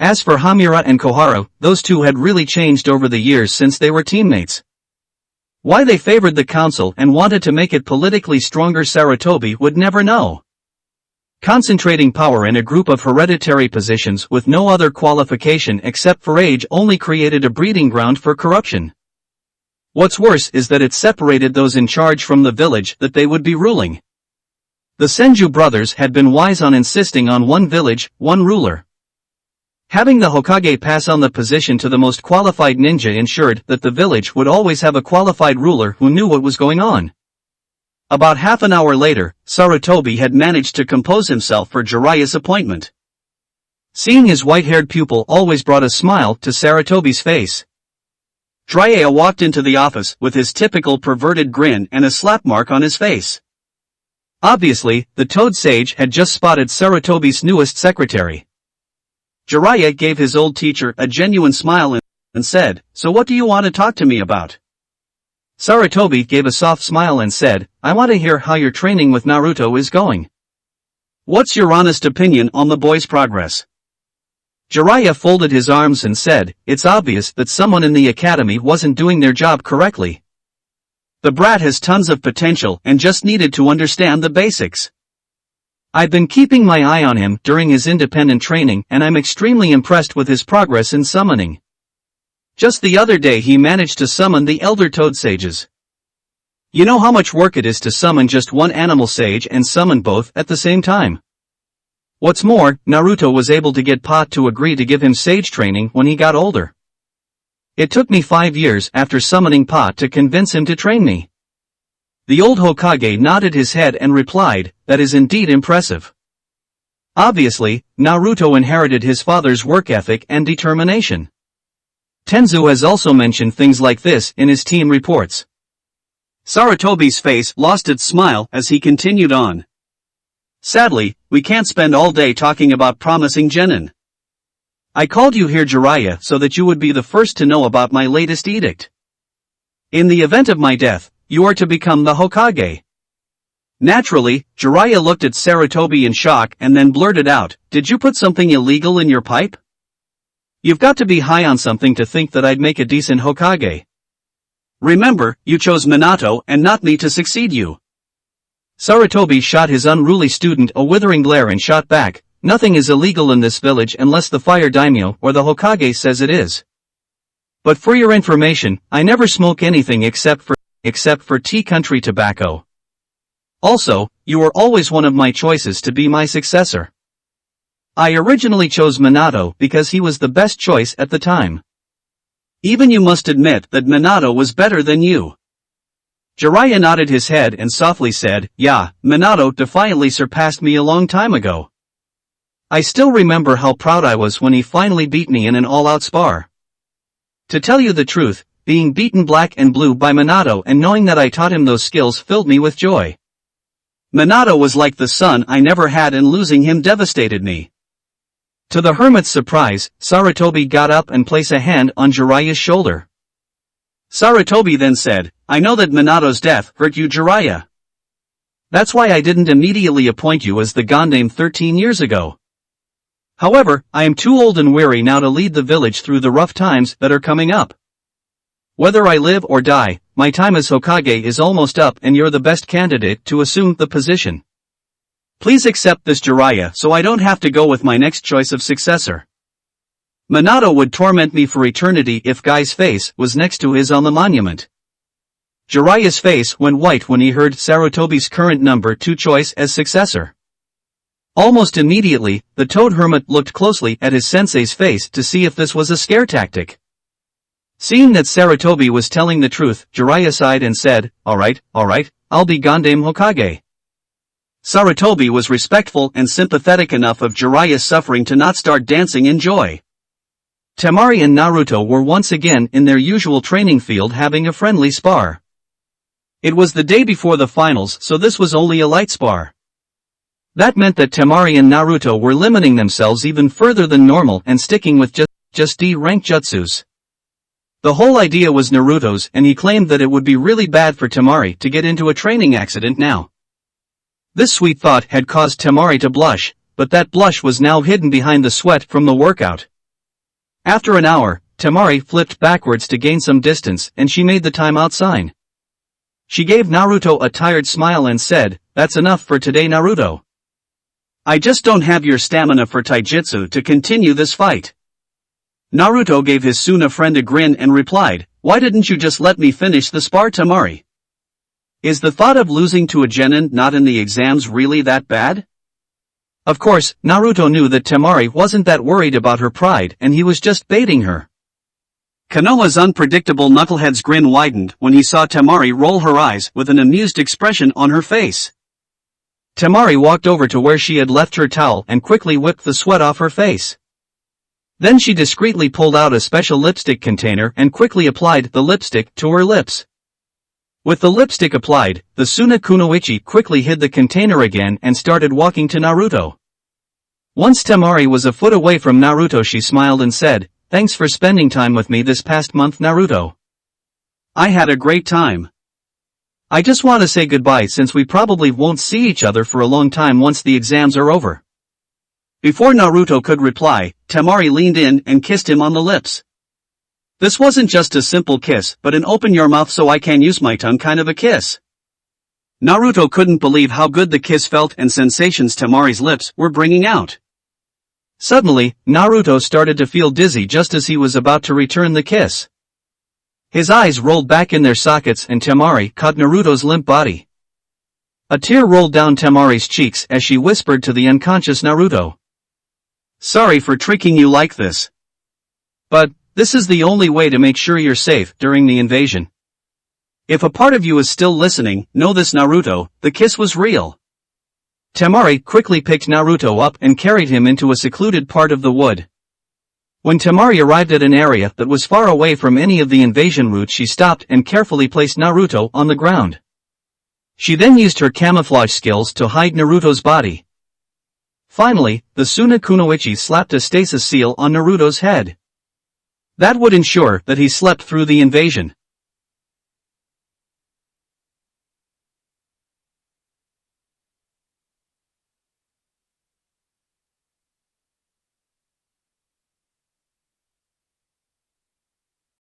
As for Hamura and Koharu, those two had really changed over the years since they were teammates. Why they favored the council and wanted to make it politically stronger, Sarutobi would never know. Concentrating power in a group of hereditary positions with no other qualification except for age only created a breeding ground for corruption. What's worse is that it separated those in charge from the village that they would be ruling. The Senju brothers had been wise on insisting on one village, one ruler. Having the Hokage pass on the position to the most qualified ninja ensured that the village would always have a qualified ruler who knew what was going on. About half an hour later, Sarutobi had managed to compose himself for Jiraiya's appointment. Seeing his white-haired pupil always brought a smile to Sarutobi's face. Jiraiya walked into the office with his typical perverted grin and a slap mark on his face. Obviously, the Toad Sage had just spotted Sarutobi's newest secretary. Jiraiya gave his old teacher a genuine smile and said, "So what do you want to talk to me about?" Sarutobi gave a soft smile and said, "I want to hear how your training with Naruto is going. What's your honest opinion on the boy's progress?" Jiraiya folded his arms and said, "It's obvious that someone in the academy wasn't doing their job correctly. The brat has tons of potential and just needed to understand the basics. I've been keeping my eye on him during his independent training and I'm extremely impressed with his progress in summoning. Just the other day he managed to summon the Elder Toad Sages. You know how much work it is to summon just one animal sage and summon both at the same time. What's more, Naruto was able to get Pot to agree to give him sage training when he got older. It took me 5 years after summoning Pot to convince him to train me." The old Hokage nodded his head and replied, "That is indeed impressive." Obviously, Naruto inherited his father's work ethic and determination. Tenzu has also mentioned things like this in his team reports. Sarutobi's face lost its smile as he continued on. "Sadly, we can't spend all day talking about promising genin. I called you here, Jiraiya, so that you would be the first to know about my latest edict. In the event of my death, you are to become the Hokage." Naturally, Jiraiya looked at Sarutobi in shock and then blurted out, "Did you put something illegal in your pipe? You've got to be high on something to think that I'd make a decent Hokage. Remember, you chose Minato and not me to succeed you." Sarutobi shot his unruly student a withering glare and shot back, "Nothing is illegal in this village unless the Fire Daimyo or the Hokage says it is. But for your information, I never smoke anything except for tea country tobacco. Also, you were always one of my choices to be my successor. I originally chose Minato because he was the best choice at the time. Even you must admit that Minato was better than you. Jiraiya nodded his head and softly said, yeah, Minato defiantly surpassed me a long time ago. I still remember how proud I was when he finally beat me in an all-out spar. To tell you the truth, being beaten black and blue by Minato and knowing that I taught him those skills filled me with joy. Minato was like the son I never had and losing him devastated me. To the hermit's surprise, Sarutobi got up and placed a hand on Jiraiya's shoulder. Sarutobi then said, I know that Minato's death hurt you, Jiraiya. That's why I didn't immediately appoint you as the Gondame 13 years ago. However, I am too old and weary now to lead the village through the rough times that are coming up. Whether I live or die, my time as Hokage is almost up and you're the best candidate to assume the position. Please accept this, Jiraiya, so I don't have to go with my next choice of successor. Minato would torment me for eternity if Guy's face was next to his on the monument. Jiraiya's face went white when he heard Sarutobi's current number 2 choice as successor. Almost immediately, the Toad Hermit looked closely at his sensei's face to see if this was a scare tactic. Seeing that Sarutobi was telling the truth, Jiraiya sighed and said, alright, I'll be Gondame Hokage. Sarutobi was respectful and sympathetic enough of Jiraiya's suffering to not start dancing in joy. Temari and Naruto were once again in their usual training field having a friendly spar. It was the day before the finals, so this was only a light spar. That meant that Temari and Naruto were limiting themselves even further than normal and sticking with just D-rank jutsus. The whole idea was Naruto's, and he claimed that it would be really bad for Temari to get into a training accident now. This sweet thought had caused Temari to blush, but that blush was now hidden behind the sweat from the workout. After an hour, Temari flipped backwards to gain some distance and she made the timeout sign. She gave Naruto a tired smile and said, that's enough for today, Naruto. I just don't have your stamina for taijutsu to continue this fight. Naruto gave his Suna friend a grin and replied, why didn't you just let me finish the spar, Temari? Is the thought of losing to a genin not in the exams really that bad? Of course, Naruto knew that Temari wasn't that worried about her pride and he was just baiting her. Konoha's unpredictable knucklehead's grin widened when he saw Temari roll her eyes with an amused expression on her face. Temari walked over to where she had left her towel and quickly whipped the sweat off her face. Then she discreetly pulled out a special lipstick container and quickly applied the lipstick to her lips. With the lipstick applied, the Suna Kunoichi quickly hid the container again and started walking to Naruto. Once Temari was a foot away from Naruto, she smiled and said, thanks for spending time with me this past month, Naruto. I had a great time. I just want to say goodbye since we probably won't see each other for a long time once the exams are over. Before Naruto could reply, Temari leaned in and kissed him on the lips. This wasn't just a simple kiss, but an open your mouth so I can use my tongue kind of a kiss. Naruto couldn't believe how good the kiss felt and sensations Temari's lips were bringing out. Suddenly, Naruto started to feel dizzy just as he was about to return the kiss. His eyes rolled back in their sockets and Temari caught Naruto's limp body. A tear rolled down Temari's cheeks as she whispered to the unconscious Naruto. Sorry for tricking you like this. But this is the only way to make sure you're safe during the invasion. If a part of you is still listening, know this, Naruto, the kiss was real. Temari quickly picked Naruto up and carried him into a secluded part of the wood. When Temari arrived at an area that was far away from any of the invasion routes, she stopped and carefully placed Naruto on the ground. She then used her camouflage skills to hide Naruto's body. Finally, the Suna Kunoichi slapped a stasis seal on Naruto's head. That would ensure that he slept through the invasion.